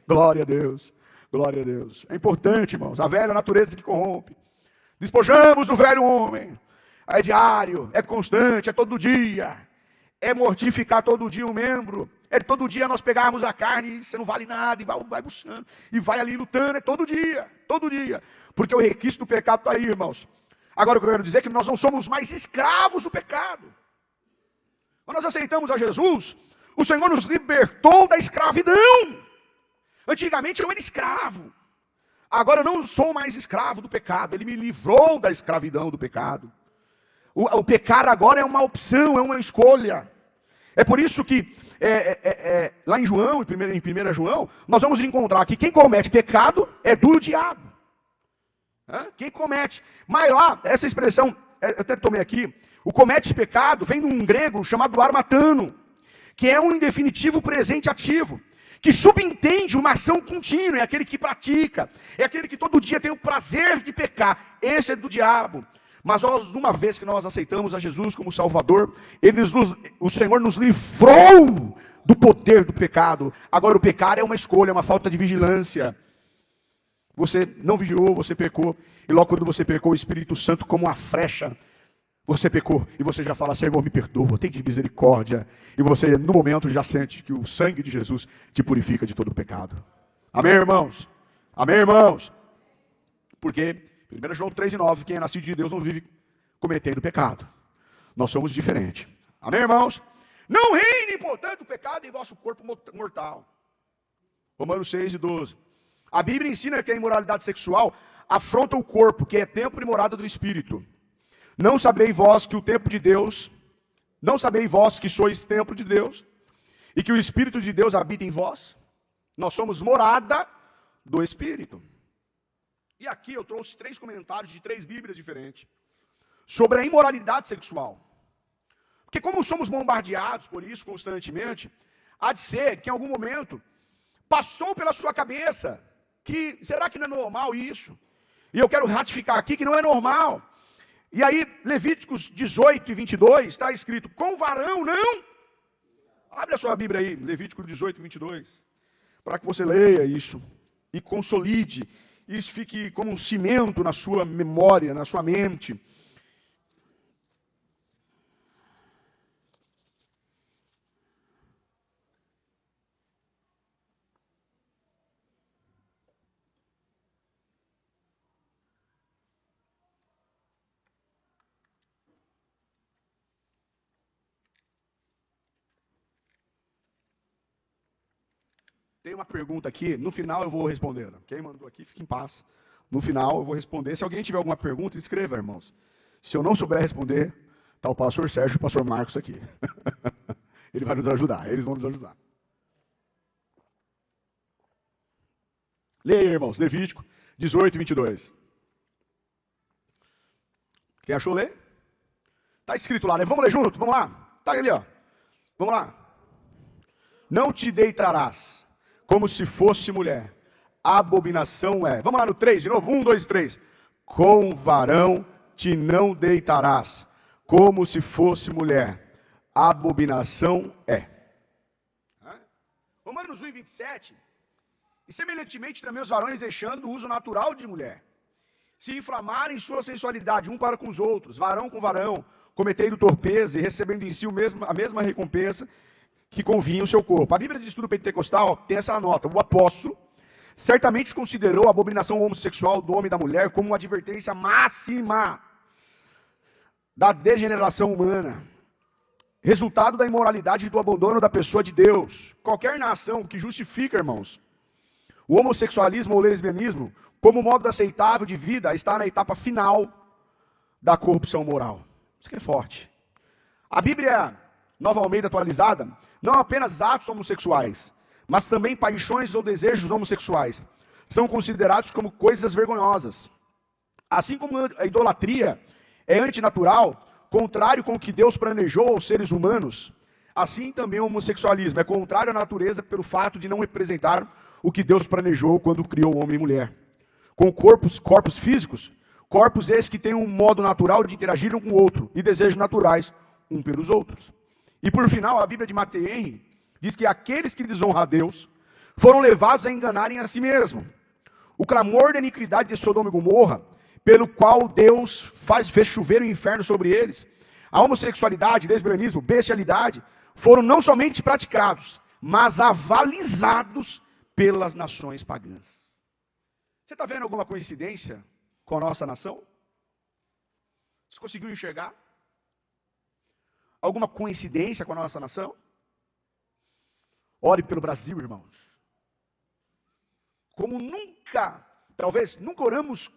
Glória a Deus. Glória a Deus. É importante, irmãos. A velha natureza que corrompe. Despojamos do velho homem. É diário. É constante. É todo dia. É mortificar todo dia um membro. É todo dia nós pegarmos a carne e você não vale nada, e vai buscando, e vai ali lutando, é todo dia. Porque o requisito do pecado está aí, irmãos. Agora o que eu quero dizer é que nós não somos mais escravos do pecado. Quando nós aceitamos a Jesus, o Senhor nos libertou da escravidão. Antigamente eu era escravo. Agora eu não sou mais escravo do pecado. Ele me livrou da escravidão do pecado. O pecar agora é uma opção, é uma escolha. É por isso que lá em João, em 1 João, nós vamos encontrar que quem comete pecado é do diabo. Quem comete. Mas lá, essa expressão, eu até tomei aqui, o comete pecado vem de um grego chamado armatano, que é um indefinitivo presente ativo, que subentende uma ação contínua, é aquele que pratica, é aquele que todo dia tem o prazer de pecar. Esse é do diabo. Mas uma vez que nós aceitamos a Jesus como Salvador, o Senhor nos livrou do poder do pecado. Agora o pecar é uma escolha, é uma falta de vigilância. Você não vigiou, você pecou. E logo quando você pecou, o Espírito Santo, como uma flecha, você pecou. E você já fala, Senhor, me perdoa, tem de misericórdia. E você, no momento, já sente que o sangue de Jesus te purifica de todo o pecado. Amém, irmãos? Amém, irmãos? Porque 1 João 3,9, quem é nascido de Deus não vive cometendo pecado. Nós somos diferentes. Amém, irmãos? Não reine, portanto, o pecado em vosso corpo mortal. Romanos 6:12. A Bíblia ensina que a imoralidade sexual afronta o corpo, que é templo e morada do Espírito. Não sabeis vós que o templo de Deus, não sabeis vós que sois templo de Deus, e que o Espírito de Deus habita em vós? Nós somos morada do Espírito. E aqui eu trouxe 3 comentários de 3 Bíblias diferentes sobre a imoralidade sexual. Porque como somos bombardeados por isso constantemente, há de ser que em algum momento passou pela sua cabeça que, será que não é normal isso? E eu quero ratificar aqui que não é normal. E aí, Levíticos 18:22, está escrito, com varão não. Abre a sua Bíblia aí, Levítico 18:22. para que você leia isso e consolide, isso fique como um cimento na sua memória, na sua mente. Tem uma pergunta aqui, no final eu vou responder. Quem mandou aqui, fique em paz. No final eu vou responder. Se alguém tiver alguma pergunta, escreva, irmãos. Se eu não souber responder, está o pastor Sérgio e o pastor Marcos aqui. Ele vai nos ajudar, eles vão nos ajudar. Leia, irmãos, Levítico 18, 22. Quem achou, lê? Está escrito lá, né? Vamos ler junto, vamos lá. Está ali, ó. Vamos lá. Não te deitarás como se fosse mulher. Abominação é. Vamos lá no 3, de novo. 1, 2, 3. Com varão te não deitarás, como se fosse mulher. Abominação é. Romanos 1, 27. E semelhantemente também os varões deixando o uso natural de mulher, se inflamarem sua sensualidade um para com os outros, varão com varão, cometendo torpeza e recebendo em si a mesma recompensa que convinha o seu corpo. A Bíblia de Estudo Pentecostal tem essa nota. O apóstolo certamente considerou a abominação homossexual do homem e da mulher como uma advertência máxima da degeneração humana, resultado da imoralidade e do abandono da pessoa de Deus. Qualquer nação que justifica, irmãos, o homossexualismo ou lesbianismo como modo aceitável de vida está na etapa final da corrupção moral. Isso que é forte. A Bíblia Nova Almeida atualizada, não apenas atos homossexuais, mas também paixões ou desejos homossexuais, são considerados como coisas vergonhosas. Assim como a idolatria é antinatural, contrário com o que Deus planejou aos seres humanos, assim também o homossexualismo é contrário à natureza pelo fato de não representar o que Deus planejou quando criou o homem e mulher. Com corpos físicos, corpos esses que têm um modo natural de interagir um com o outro e desejos naturais um pelos outros. E por final, a Bíblia de Mateus Henry diz que aqueles que desonram a Deus foram levados a enganarem a si mesmos. O clamor da iniquidade de Sodoma e Gomorra, pelo qual Deus fez chover o inferno sobre eles, a homossexualidade, lesbianismo, bestialidade, foram não somente praticados, mas avalizados pelas nações pagãs. Você está vendo alguma coincidência com a nossa nação? Você conseguiu enxergar? Alguma coincidência com a nossa nação? Ore pelo Brasil, irmãos. Como nunca, talvez, nunca oramos,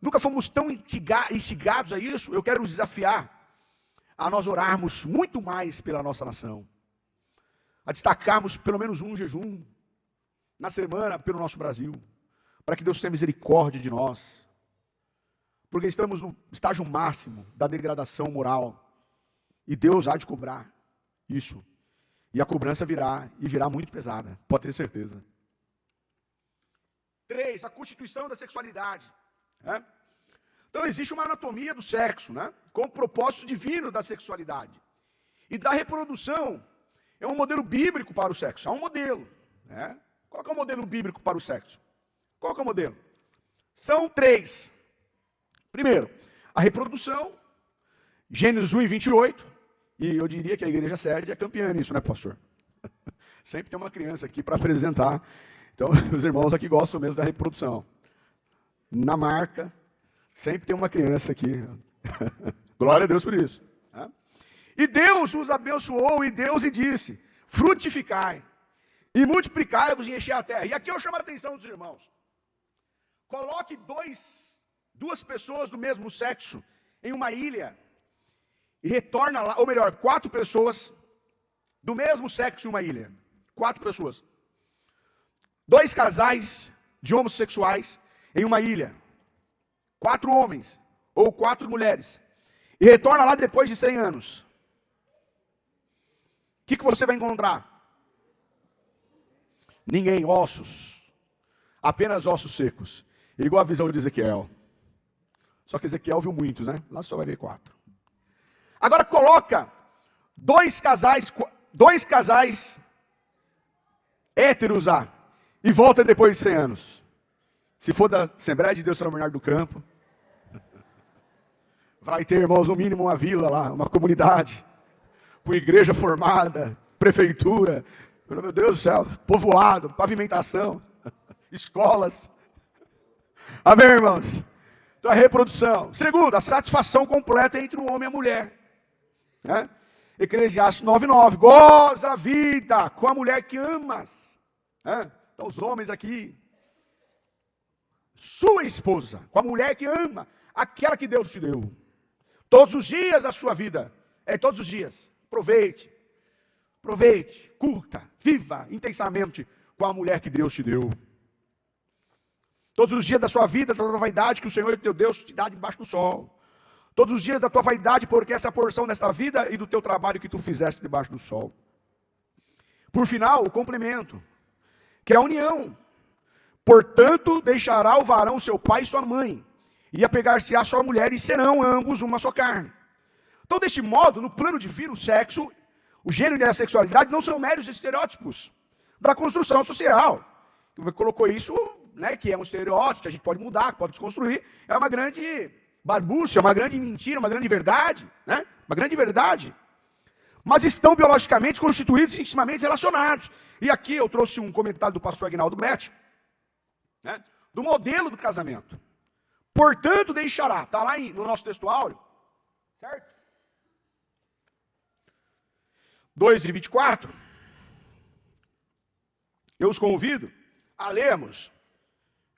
nunca fomos tão instigados a isso, eu quero os desafiar a nós orarmos muito mais pela nossa nação. A destacarmos pelo menos um jejum na semana pelo nosso Brasil, para que Deus tenha misericórdia de nós, porque estamos no estágio máximo da degradação moral, e Deus há de cobrar isso, e a cobrança virá, e virá muito pesada, pode ter certeza. 3, a constituição da sexualidade. Né? Então existe uma anatomia do sexo, né? Com o propósito divino da sexualidade, e da reprodução. É um modelo bíblico para o sexo, há um modelo. Né? Qual é o modelo bíblico para o sexo? Qual é o modelo? São 3. Primeiro, a reprodução, Gênesis 1 e 28, e eu diria que a igreja sede é campeã nisso, né, pastor? Sempre tem uma criança aqui para apresentar, então os irmãos aqui gostam mesmo da reprodução. Na marca, sempre tem uma criança aqui. Glória a Deus por isso. Né? E Deus os abençoou, e Deus lhe disse, frutificai, e multiplicai-vos e enchei a terra. E aqui eu chamo a atenção dos irmãos. Coloque duas pessoas do mesmo sexo em uma ilha, e retorna lá, ou melhor, 4 pessoas do mesmo sexo em uma ilha. 4 pessoas. 2 casais de homossexuais em uma ilha. 4 homens, ou 4 mulheres. E retorna lá depois de 100 anos. O que você vai encontrar? Ninguém, ossos. Apenas ossos secos. Igual a visão de Ezequiel. Só que Ezequiel viu muitos, né? Lá só vai ver 4. Agora coloca 2 casais héteros e volta depois de 100 anos. Se for da Assembleia de Deus São Bernardo do Campo, vai ter, irmãos, no mínimo uma vila lá, uma comunidade, com igreja formada, prefeitura, meu Deus do céu, povoado, pavimentação, escolas. Amém, irmãos? Então a reprodução. Segundo, a satisfação completa entre o homem e a mulher. Né? Eclesiastes 9:9. Goza a vida com a mulher que amas. Né? Então os homens aqui, sua esposa, com a mulher que ama, aquela que Deus te deu. Todos os dias da sua vida. Todos os dias. Aproveite, curta, viva intensamente com a mulher que Deus te deu. Todos os dias da sua vida, da tua vaidade que o Senhor teu Deus te dá debaixo do sol. Todos os dias da tua vaidade, porque essa porção dessa vida e do teu trabalho que tu fizeste debaixo do sol. Por final, o complemento, que é a união. Portanto, deixará o varão seu pai e sua mãe, e apegar-se-á sua mulher, e serão ambos uma só carne. Então, deste modo, no plano divino, o sexo, o gênero e a sexualidade não são meros estereótipos da construção social. Colocou isso, né, que é um estereótipo, que a gente pode mudar, que pode desconstruir, é uma grande barbúcia, uma grande mentira, uma grande verdade, né? Uma grande verdade. Mas estão biologicamente constituídos e intimamente relacionados. E aqui eu trouxe um comentário do pastor Aguinaldo Betti, né, do modelo do casamento. Portanto, deixará, está lá no nosso texto áureo, certo? 2:24. Eu os convido a lermos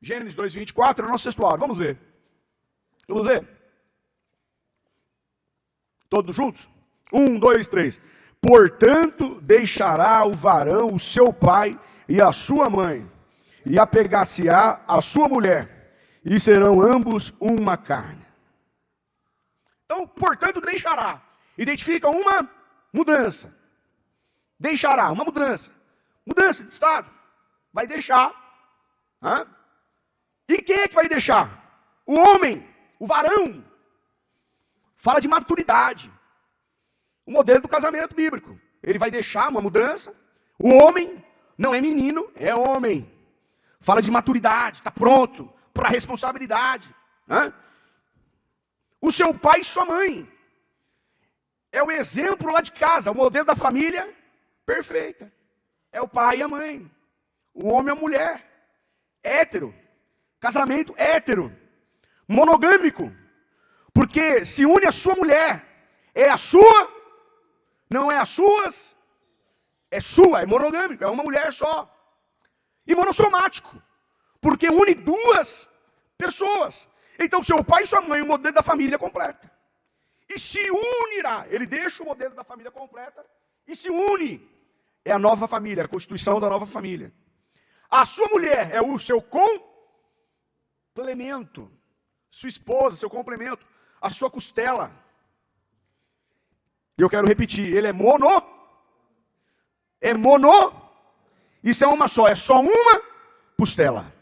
Gênesis 2:24, é o nosso texto áureo. Vamos ver. Vamos ver. Todos juntos? 1, 2, 3. Portanto, deixará o varão o seu pai e a sua mãe, e apegar-se-á a sua mulher, e serão ambos uma carne. Então, portanto, deixará. Identifica uma mudança. Deixará, uma mudança. Mudança de estado. Vai deixar. E quem é que vai deixar? O homem, o varão. Fala de maturidade. O modelo do casamento bíblico. Ele vai deixar uma mudança. O homem não é menino, é homem. Fala de maturidade, está pronto para a responsabilidade. O seu pai e sua mãe. É o exemplo lá de casa, o modelo da família perfeita. É o pai e a mãe. O homem e a mulher. Hétero. Casamento hétero. Monogâmico. Porque se une a sua mulher. É a sua, não é as suas. É sua, é monogâmico, é uma mulher só. E monossomático. Porque une duas pessoas. Então seu pai e sua mãe, o modelo da família completa. E se unirá. Ele deixa o modelo da família completa e se une. É a nova família, a constituição da nova família. A sua mulher é o seu complemento. Sua esposa, seu complemento. A sua costela. E eu quero repetir, ele é mono. É mono. Isso é uma só, é só uma costela.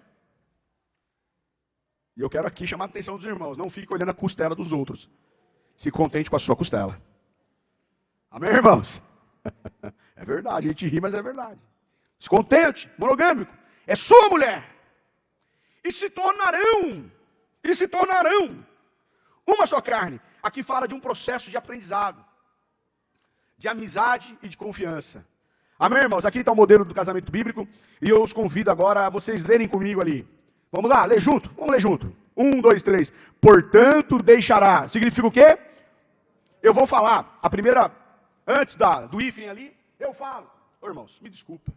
E eu quero aqui chamar a atenção dos irmãos. Não fique olhando a costela dos outros. Se contente com a sua costela. Amém, irmãos? É verdade, a gente ri, mas é verdade. Se contente, monogâmico. É sua mulher. E se tornarão uma só carne. Aqui fala de um processo de aprendizado. De amizade e de confiança. Amém, irmãos? Aqui está o modelo do casamento bíblico. E eu os convido agora a vocês lerem comigo ali. Vamos lá, ler junto? Vamos ler junto. 1, 2, 3. Portanto, deixará. Significa o quê? Eu vou falar. A primeira, antes do hífen ali, eu falo. Ô, irmãos, me desculpa.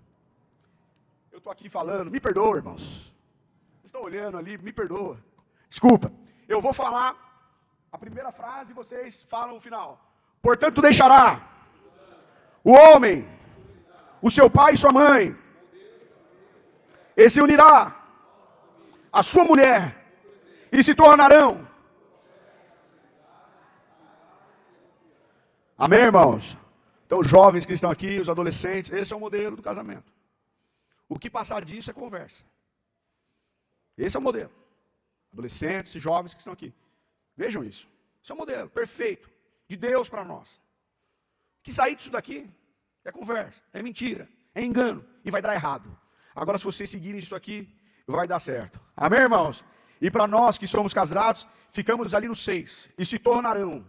Eu estou aqui falando. Me perdoa, irmãos. Vocês estão olhando ali, me perdoa. Desculpa. Eu vou falar a primeira frase e vocês falam o final. Portanto, deixará o homem, o seu pai e sua mãe, e se unirá a sua mulher, e se tornarão. Amém, irmãos? Então, os jovens que estão aqui, os adolescentes, esse é o modelo do casamento. O que passar disso é conversa. Esse é o modelo. Adolescentes e jovens que estão aqui. Vejam isso. Esse é o modelo perfeito de Deus para nós. O que sair disso daqui é conversa, é mentira, É engano. E vai dar errado. Agora, se vocês seguirem isso aqui, vai dar certo. Amém, irmãos? E para nós que somos casados, ficamos ali no 6. E se tornarão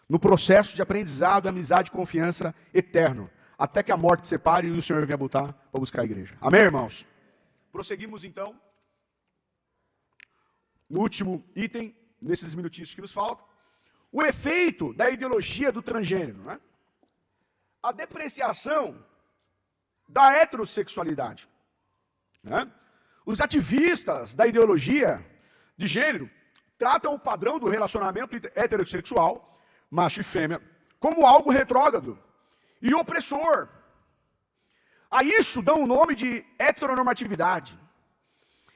no processo de aprendizado, amizade e confiança eterno. Até que a morte separe e o Senhor venha para buscar a igreja. Amém, irmãos? Prosseguimos então. No último item, nesses minutinhos que nos faltam. O efeito da ideologia do transgênero, né? A depreciação da heterossexualidade, né? Os ativistas da ideologia de gênero tratam o padrão do relacionamento heterossexual, macho e fêmea, como algo retrógrado e opressor. A isso dão o nome de heteronormatividade.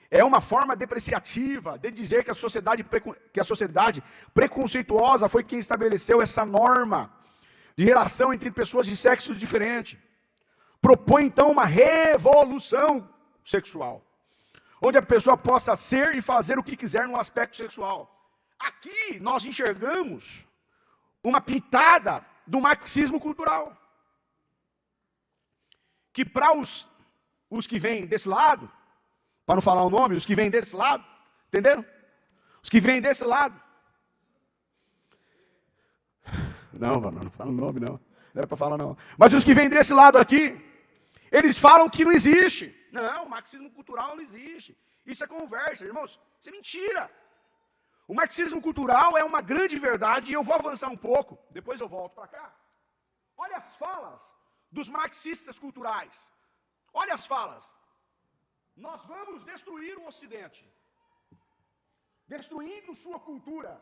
É uma forma depreciativa de dizer que a sociedade preconceituosa foi quem estabeleceu essa norma de relação entre pessoas de sexos diferentes. Propõe então uma revolução sexual, onde a pessoa possa ser e fazer o que quiser no aspecto sexual. Aqui nós enxergamos uma pitada do marxismo cultural, que para os que vêm desse lado, para não falar o nome, os que vêm desse lado, entenderam? Os que vêm desse lado. Não fala o nome não, não é para falar não. Mas os que vêm desse lado aqui, eles falam que não existe. Não, o marxismo cultural não existe. Isso é conversa, irmãos, isso é mentira. O marxismo cultural é uma grande verdade e eu vou avançar um pouco, depois eu volto para cá. Olha as falas dos marxistas culturais. Olha as falas. Nós vamos destruir o Ocidente, destruindo sua cultura.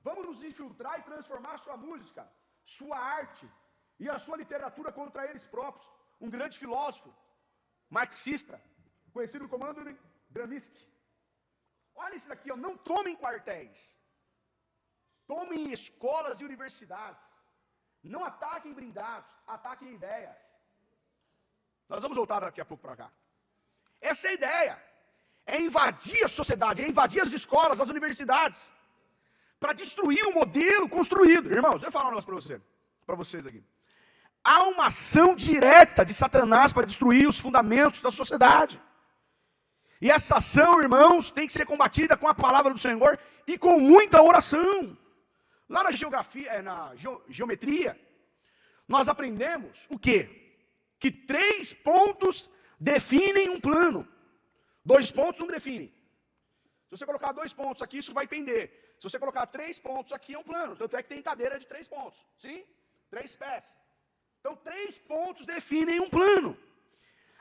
Vamos nos infiltrar e transformar sua música, sua arte e a sua literatura contra eles próprios. Um grande filósofo marxista, conhecido como Anton Gramsci. Olha isso daqui, ó. Não tomem quartéis, tomem escolas e universidades. Não ataquem blindados, ataquem ideias. Nós vamos voltar daqui a pouco para cá. Essa é a ideia. É invadir a sociedade, é invadir as escolas, as universidades, para destruir o modelo construído. Irmãos, eu vou falar um negócio para vocês aqui. Há uma ação direta de Satanás para destruir os fundamentos da sociedade. E essa ação, irmãos, tem que ser combatida com a palavra do Senhor e com muita oração. Lá na geometria, nós aprendemos o quê? Que 3 pontos definem um plano. 2 pontos não definem. Se você colocar 2 pontos aqui, isso vai pender. Se você colocar 3 pontos aqui, é um plano. Tanto é que tem cadeira de 3 pontos. Sim? 3 pés. Então, 3 pontos definem um plano.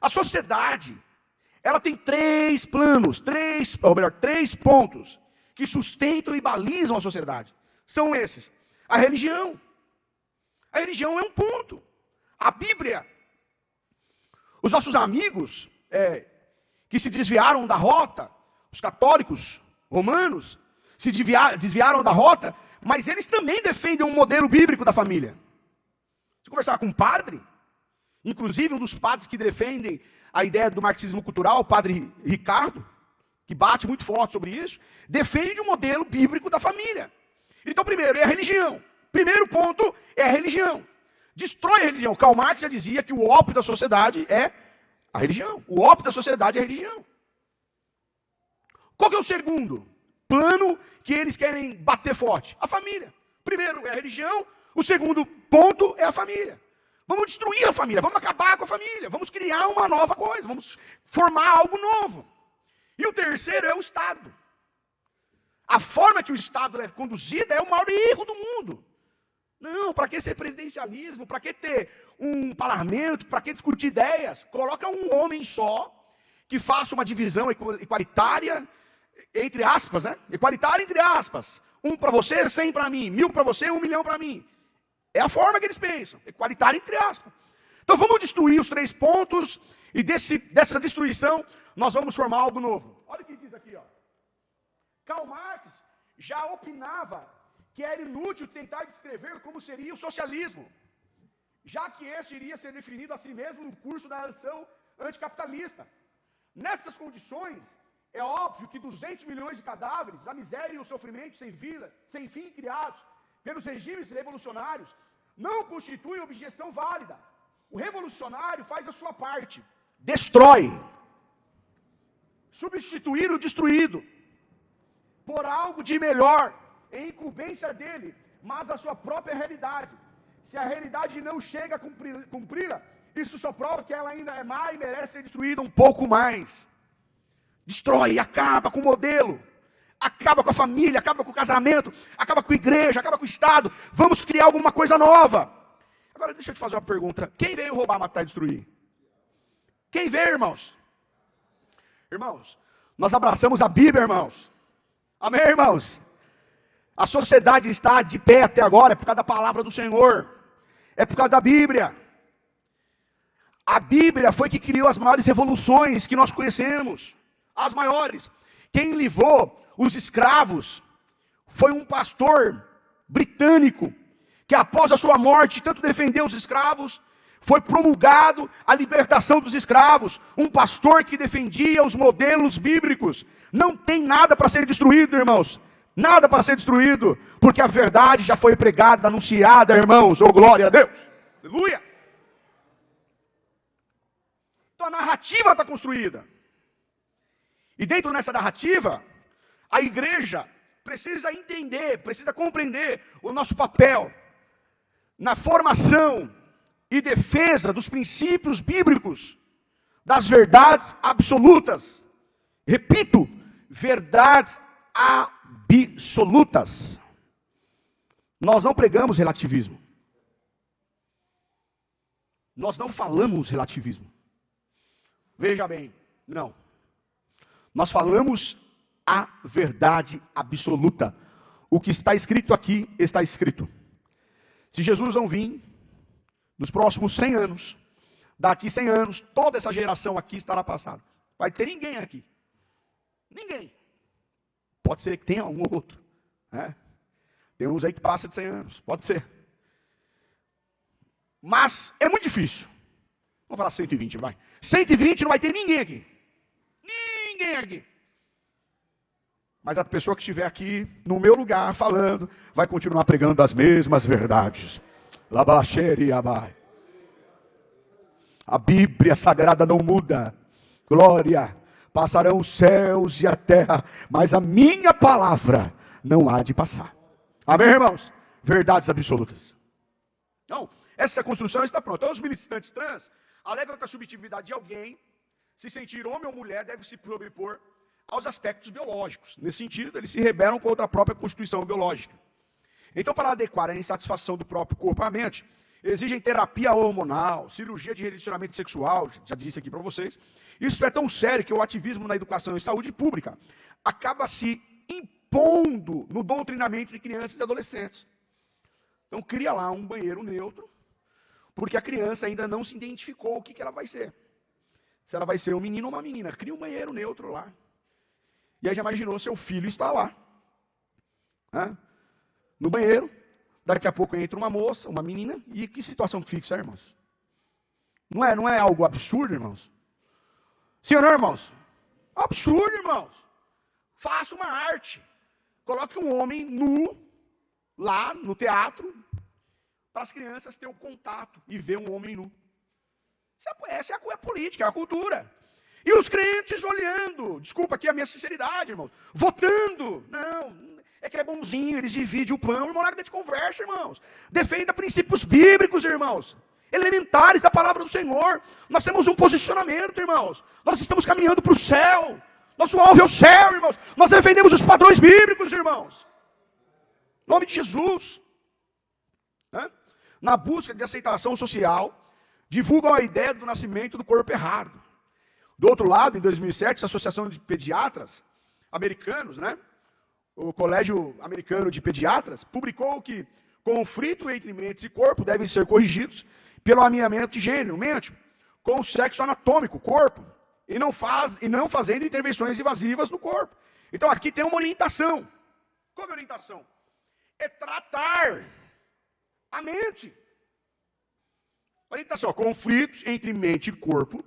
A sociedade, ela tem 3 planos, 3 pontos que sustentam e balizam a sociedade. São esses. A religião. A religião é um ponto. A Bíblia. Os nossos amigos que se desviaram da rota, os católicos romanos, se desviaram da rota, mas eles também defendem um modelo bíblico da família. Se conversar com um padre, inclusive um dos padres que defendem a ideia do marxismo cultural, o padre Ricardo, que bate muito forte sobre isso, defende um modelo bíblico da família. Então, primeiro, é a religião. Primeiro ponto é a religião. Destrói a religião. Karl Marx já dizia que o ópio da sociedade é a religião. O ópio da sociedade é a religião. Qual que é o segundo plano que eles querem bater forte? A família. Primeiro é a religião, o segundo ponto é a família. Vamos destruir a família, vamos acabar com a família, vamos criar uma nova coisa, vamos formar algo novo. E o terceiro é o Estado. A forma que o Estado é conduzido é o maior erro do mundo. Não, para que ser presidencialismo? Para que ter um parlamento? Para que discutir ideias? Coloca um homem só, que faça uma divisão igualitária, entre aspas, né? Igualitária entre aspas. 1 para você, 100 para mim. 1000 para você, 1 milhão para mim. É a forma que eles pensam. Igualitária entre aspas. Então vamos destruir os 3 pontos, e dessa destruição, nós vamos formar algo novo. Olha o que diz aqui, ó. Karl Marx já opinava que era inútil tentar descrever como seria o socialismo, já que este iria ser definido a si mesmo no curso da ação anticapitalista. Nessas condições, é óbvio que 200 milhões de cadáveres, a miséria e o sofrimento sem vida, sem fim criados pelos regimes revolucionários, não constituem objeção válida. O revolucionário faz a sua parte. Destrói. Substituir o destruído por algo de melhor, em incumbência dele, mas a sua própria realidade. Se a realidade não chega a cumpri-la, isso só prova que ela ainda é má e merece ser destruída um pouco mais. Destrói, acaba com o modelo, acaba com a família, acaba com o casamento, acaba com a igreja, acaba com o Estado. Vamos criar alguma coisa nova. Agora deixa eu te fazer uma pergunta. Quem veio roubar, matar e destruir? Quem veio, irmãos? Irmãos, nós abraçamos a Bíblia, irmãos. Amém, irmãos? A sociedade está de pé até agora, é por causa da palavra do Senhor. É por causa da Bíblia. A Bíblia foi que criou as maiores revoluções que nós conhecemos. As maiores. Quem livrou os escravos foi um pastor britânico, que após a sua morte, tanto defendeu os escravos, foi promulgado a libertação dos escravos. Um pastor que defendia os modelos bíblicos. Não tem nada para ser destruído, irmãos. Nada para ser destruído, porque a verdade já foi pregada, anunciada, irmãos. Oh, glória a Deus. Aleluia. Então a narrativa está construída. E dentro dessa narrativa, a igreja precisa entender, precisa compreender o nosso papel na formação e defesa dos princípios bíblicos, das verdades absolutas. Repito, verdades absolutas. Nós não pregamos relativismo. Nós não falamos relativismo. Veja bem, não. Nós falamos a verdade absoluta. O que está escrito aqui, está escrito. Se Jesus não vir, nos próximos 100 anos, daqui 100 anos, toda essa geração aqui estará passada. Vai ter ninguém aqui. Ninguém. Pode ser que tenha um ou outro. Né? Tem uns aí que passam de 100 anos. Pode ser. Mas é muito difícil. Vamos falar 120, vai. 120 não vai ter ninguém aqui. Ninguém aqui. Mas a pessoa que estiver aqui, no meu lugar, falando, vai continuar pregando as mesmas verdades. A Bíblia Sagrada não muda. Glória. Passarão os céus e a terra, mas a minha palavra não há de passar. Amém, irmãos? Verdades absolutas. Então, essa construção está pronta. Então, os militantes trans alegam que a subjetividade de alguém, se sentir homem ou mulher, deve se sobrepor aos aspectos biológicos. Nesse sentido, eles se rebelam contra a própria constituição biológica. Então, para adequar a insatisfação do próprio corpo à mente, exigem terapia hormonal, cirurgia de redirecionamento sexual, já disse aqui para vocês. Isso é tão sério que o ativismo na educação e saúde pública acaba se impondo no doutrinamento de crianças e adolescentes. Então cria lá um banheiro neutro, porque a criança ainda não se identificou o que ela vai ser. Se ela vai ser um menino ou uma menina, cria um banheiro neutro lá. E aí já imaginou, seu filho está lá, né, no banheiro. Daqui a pouco entra uma moça, uma menina, e que situação que fixa, irmãos? Não é algo absurdo, irmãos? Sim ou não, irmãos? Absurdo, irmãos. Faça uma arte. Coloque um homem nu, lá no teatro, para as crianças terem um contato e ver um homem nu. Essa é a política, é a cultura. E os crentes olhando, desculpa aqui a minha sinceridade, irmãos, votando. Não, é que é bonzinho, eles dividem o pão. Irmão, nada de conversa, irmãos. Defenda princípios bíblicos, irmãos. Elementares da palavra do Senhor. Nós temos um posicionamento, irmãos. Nós estamos caminhando para o céu. Nosso alvo é o céu, irmãos. Nós defendemos os padrões bíblicos, irmãos. Em nome de Jesus. Na busca de aceitação social, divulgam a ideia do nascimento do corpo errado. Do outro lado, em 2007, a Associação de Pediatras Americanos, o Colégio Americano de Pediatras, publicou que conflito entre mentes e corpo devem ser corrigidos pelo alinhamento de gênero, mente, com o sexo anatômico, corpo, e não fazendo intervenções invasivas no corpo. Então aqui tem uma orientação. Qual é a orientação? É tratar a mente. Orientação: conflitos entre mente e corpo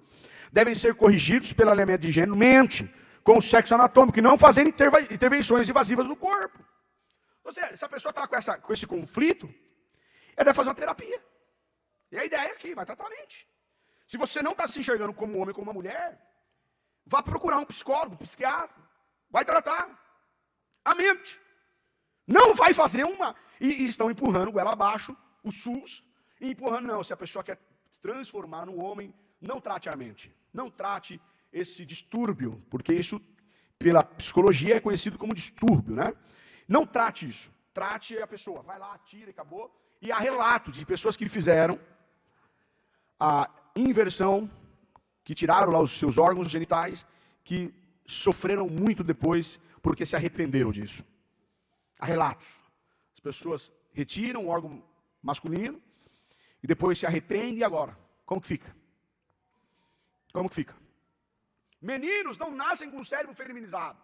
devem ser corrigidos pelo alinhamento de gênero, mente, com o sexo anatômico, e não fazendo intervenções invasivas no corpo. Se a pessoa está com esse conflito, ela deve fazer uma terapia. E a ideia aqui, vai tratar a mente. Se você não está se enxergando como um homem ou como uma mulher, vá procurar um psicólogo, um psiquiatra. Vai tratar a mente. Não vai fazer uma... E estão empurrando goela abaixo, o SUS, e empurrando, não. Se a pessoa quer se transformar num homem, não trate a mente. Não trate esse distúrbio, porque isso, pela psicologia, é conhecido como distúrbio, né? Não trate isso. Trate a pessoa. Vai lá, tira e acabou. E há relatos de pessoas que fizeram a inversão, que tiraram lá os seus órgãos genitais, que sofreram muito depois, porque se arrependeram disso. Há relatos. As pessoas retiram o órgão masculino, e depois se arrependem, e agora? Como que fica? Como que fica? Meninos não nascem com o cérebro feminizado.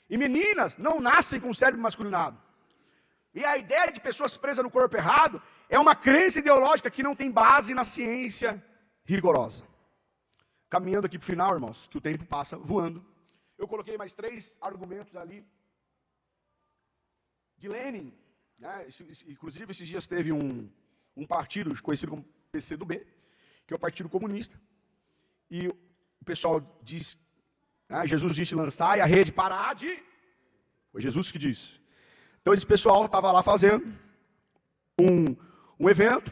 E meninas não nascem com o cérebro masculinado. E a ideia de pessoas presas no corpo errado é uma crença ideológica que não tem base na ciência rigorosa. Caminhando aqui para o final, irmãos, que o tempo passa voando. Eu coloquei mais 3 argumentos ali de Lenin. Né? Inclusive, esses dias teve um partido conhecido como PCdoB, que é o Partido Comunista. E o pessoal diz, Jesus disse lançar e a rede parar de... Foi Jesus que disse. Então esse pessoal estava lá fazendo um evento,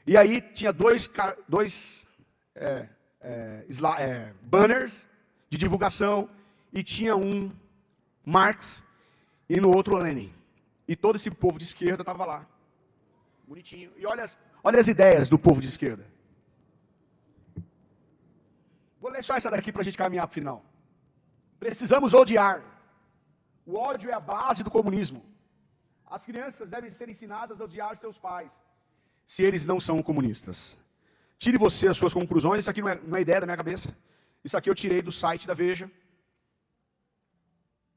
e aí tinha dois banners de divulgação, e tinha um Marx e no outro Lenin. E todo esse povo de esquerda estava lá. Bonitinho. E olha as ideias do povo de esquerda. Vou ler só essa daqui para a gente caminhar para o final. Precisamos odiar. O ódio é a base do comunismo. As crianças devem ser ensinadas a odiar seus pais, se eles não são comunistas. Tire você as suas conclusões. Isso aqui não é ideia da minha cabeça. Isso aqui eu tirei do site da Veja.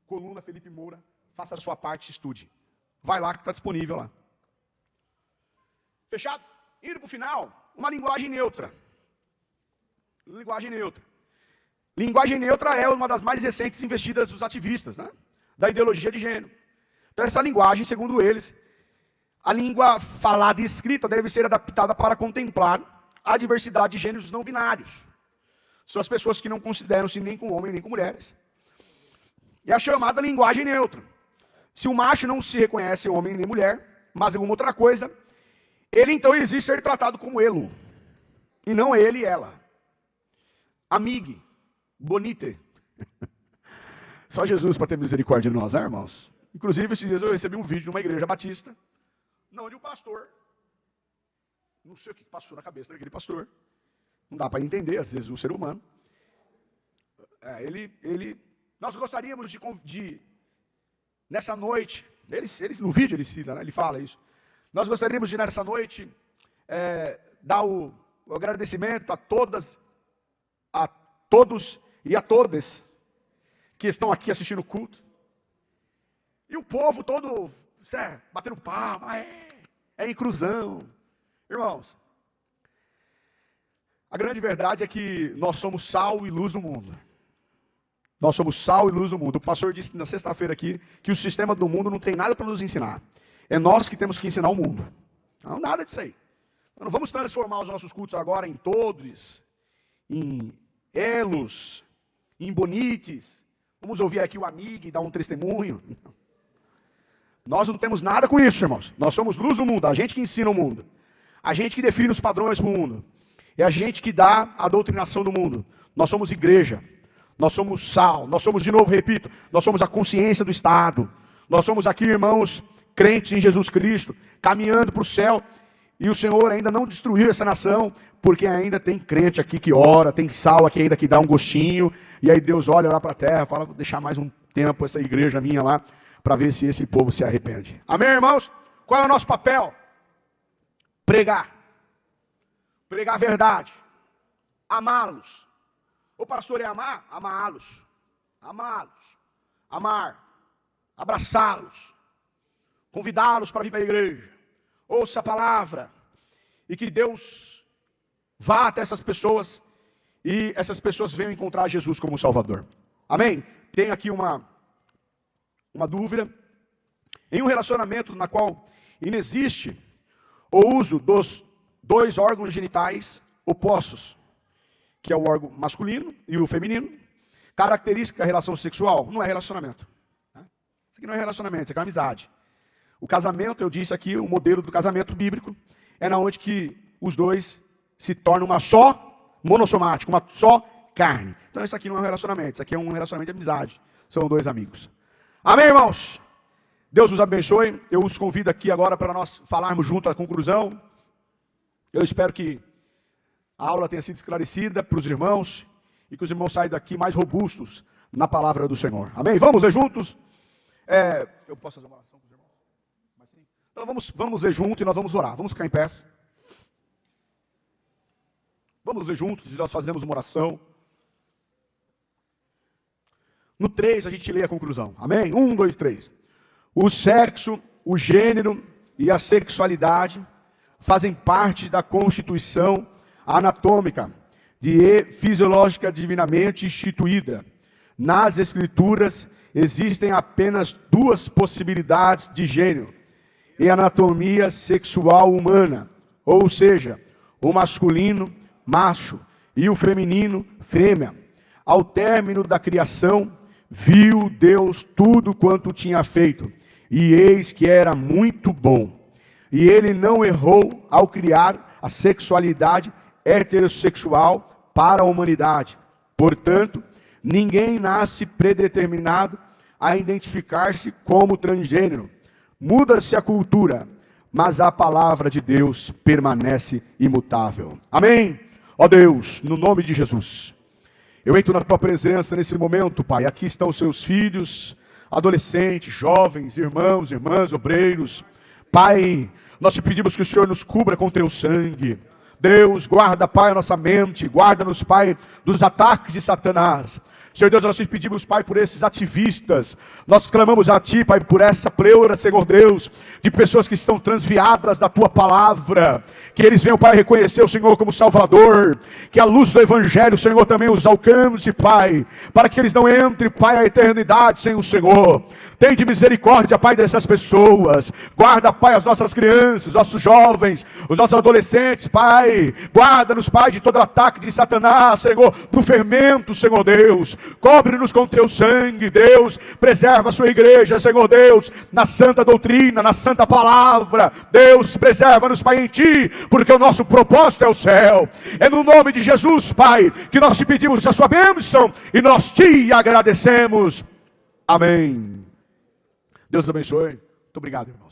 Coluna Felipe Moura. Faça a sua parte, estude. Vai lá que está disponível lá. Fechado? Indo para o final, uma linguagem neutra. Linguagem neutra. Linguagem neutra é uma das mais recentes investidas dos ativistas, né? Da ideologia de gênero. Então essa linguagem, segundo eles, a língua falada e escrita deve ser adaptada para contemplar a diversidade de gêneros não binários. São as pessoas que não consideram-se nem com homens nem com mulheres. É a chamada linguagem neutra. Se o macho não se reconhece homem nem mulher, mas alguma outra coisa, ele então exige ser tratado como elo, e não ele e ela. Amigue, bonite. Só Jesus para ter misericórdia de nós, né, irmãos? Inclusive, esses dias eu recebi um vídeo de uma igreja batista, onde o pastor, não sei o que passou na cabeça daquele pastor, não dá para entender, às vezes, o ser humano. Nós gostaríamos de nessa noite, no vídeo ele cita, né, ele fala isso, nós gostaríamos de nessa noite dar o agradecimento a todos e a todas que estão aqui assistindo o culto. E o povo todo batendo palma, é inclusão. Irmãos, a grande verdade é que nós somos sal e luz do mundo. Nós somos sal e luz do mundo. O pastor disse na sexta-feira aqui que o sistema do mundo não tem nada para nos ensinar. É nós que temos que ensinar o mundo. Não, nada disso aí. Então, não vamos transformar os nossos cultos agora em todos, em elos, em bonites. Vamos ouvir aqui o amigo e dar um testemunho. Nós não temos nada com isso, irmãos. Nós somos luz do mundo, a gente que ensina o mundo. A gente que define os padrões para o mundo. É a gente que dá a doutrinação do mundo. Nós somos igreja. Nós somos sal. Nós somos, de novo, repito, nós somos a consciência do Estado. Nós somos aqui, irmãos, crentes em Jesus Cristo, caminhando para o céu. E o Senhor ainda não destruiu essa nação, porque ainda tem crente aqui que ora, tem sal aqui ainda que dá um gostinho. E aí Deus olha lá para a terra e fala, vou deixar mais um tempo essa igreja minha lá, para ver se esse povo se arrepende. Amém, irmãos? Qual é o nosso papel? Pregar. Pregar a verdade. Amá-los. O pastor é amar? Amá-los. Amá-los. Amar. Abraçá-los. Convidá-los para vir para a igreja. Ouça a palavra. E que Deus vá até essas pessoas e essas pessoas venham encontrar Jesus como Salvador. Amém? Tem aqui uma dúvida. Em um relacionamento na qual inexiste o uso dos dois órgãos genitais opostos, que é o órgão masculino e o feminino. Característica da relação sexual não é relacionamento. Isso aqui não é relacionamento, isso aqui é uma amizade. O casamento, eu disse aqui, o modelo do casamento bíblico, é na onde que os dois se tornam uma só, monossomático, uma só carne. Então isso aqui não é um relacionamento, isso aqui é um relacionamento de amizade. São dois amigos. Amém, irmãos? Deus os abençoe. Eu os convido aqui agora para nós falarmos junto à conclusão. Eu espero que a aula tenha sido esclarecida para os irmãos e que os irmãos saiam daqui mais robustos na palavra do Senhor. Amém? Vamos ler juntos? Eu posso fazer uma oração com os irmãos? Então vamos ler juntos e nós vamos orar. Vamos ficar em pé. Vamos ler juntos e nós fazemos uma oração. No 3 a gente lê a conclusão. Amém? 1, 2, 3. O sexo, o gênero e a sexualidade fazem parte da constituição anatômica e fisiológica divinamente instituída. Nas Escrituras existem apenas duas possibilidades de gênero e anatomia sexual humana, ou seja, o masculino, macho, e o feminino, fêmea. Ao término da criação, viu Deus tudo quanto tinha feito, e eis que era muito bom. E ele não errou ao criar a sexualidade heterossexual para a humanidade. Portanto, ninguém nasce predeterminado a identificar-se como transgênero. Muda-se a cultura, mas a palavra de Deus permanece imutável. Amém? Ó Deus, no nome de Jesus, eu entro na tua presença nesse momento, Pai. Aqui estão os seus filhos, adolescentes, jovens, irmãos, irmãs, obreiros. Pai, nós te pedimos que o Senhor nos cubra com teu sangue. Deus, guarda, Pai, a nossa mente, guarda-nos, Pai, dos ataques de Satanás. Senhor Deus, nós te pedimos, Pai, por esses ativistas. Nós clamamos a Ti, Pai, por essa pleura, Senhor Deus, de pessoas que estão transviadas da Tua palavra. Que eles venham, Pai, reconhecer o Senhor como Salvador. Que a luz do Evangelho, Senhor, também os alcance, Pai, para que eles não entrem, Pai, à eternidade sem o Senhor. Tem de misericórdia, Pai, dessas pessoas. Guarda, Pai, as nossas crianças, nossos jovens, os nossos adolescentes, Pai. Guarda-nos, Pai, de todo ataque de Satanás, Senhor, do fermento, Senhor Deus. Cobre-nos com teu sangue, Deus. Preserva a sua igreja, Senhor Deus, na santa doutrina, na santa palavra. Deus, preserva-nos, Pai, em Ti, porque o nosso propósito é o céu. É no nome de Jesus, Pai, que nós te pedimos a sua bênção e nós te agradecemos. Amém. Deus abençoe. Muito obrigado, irmãos.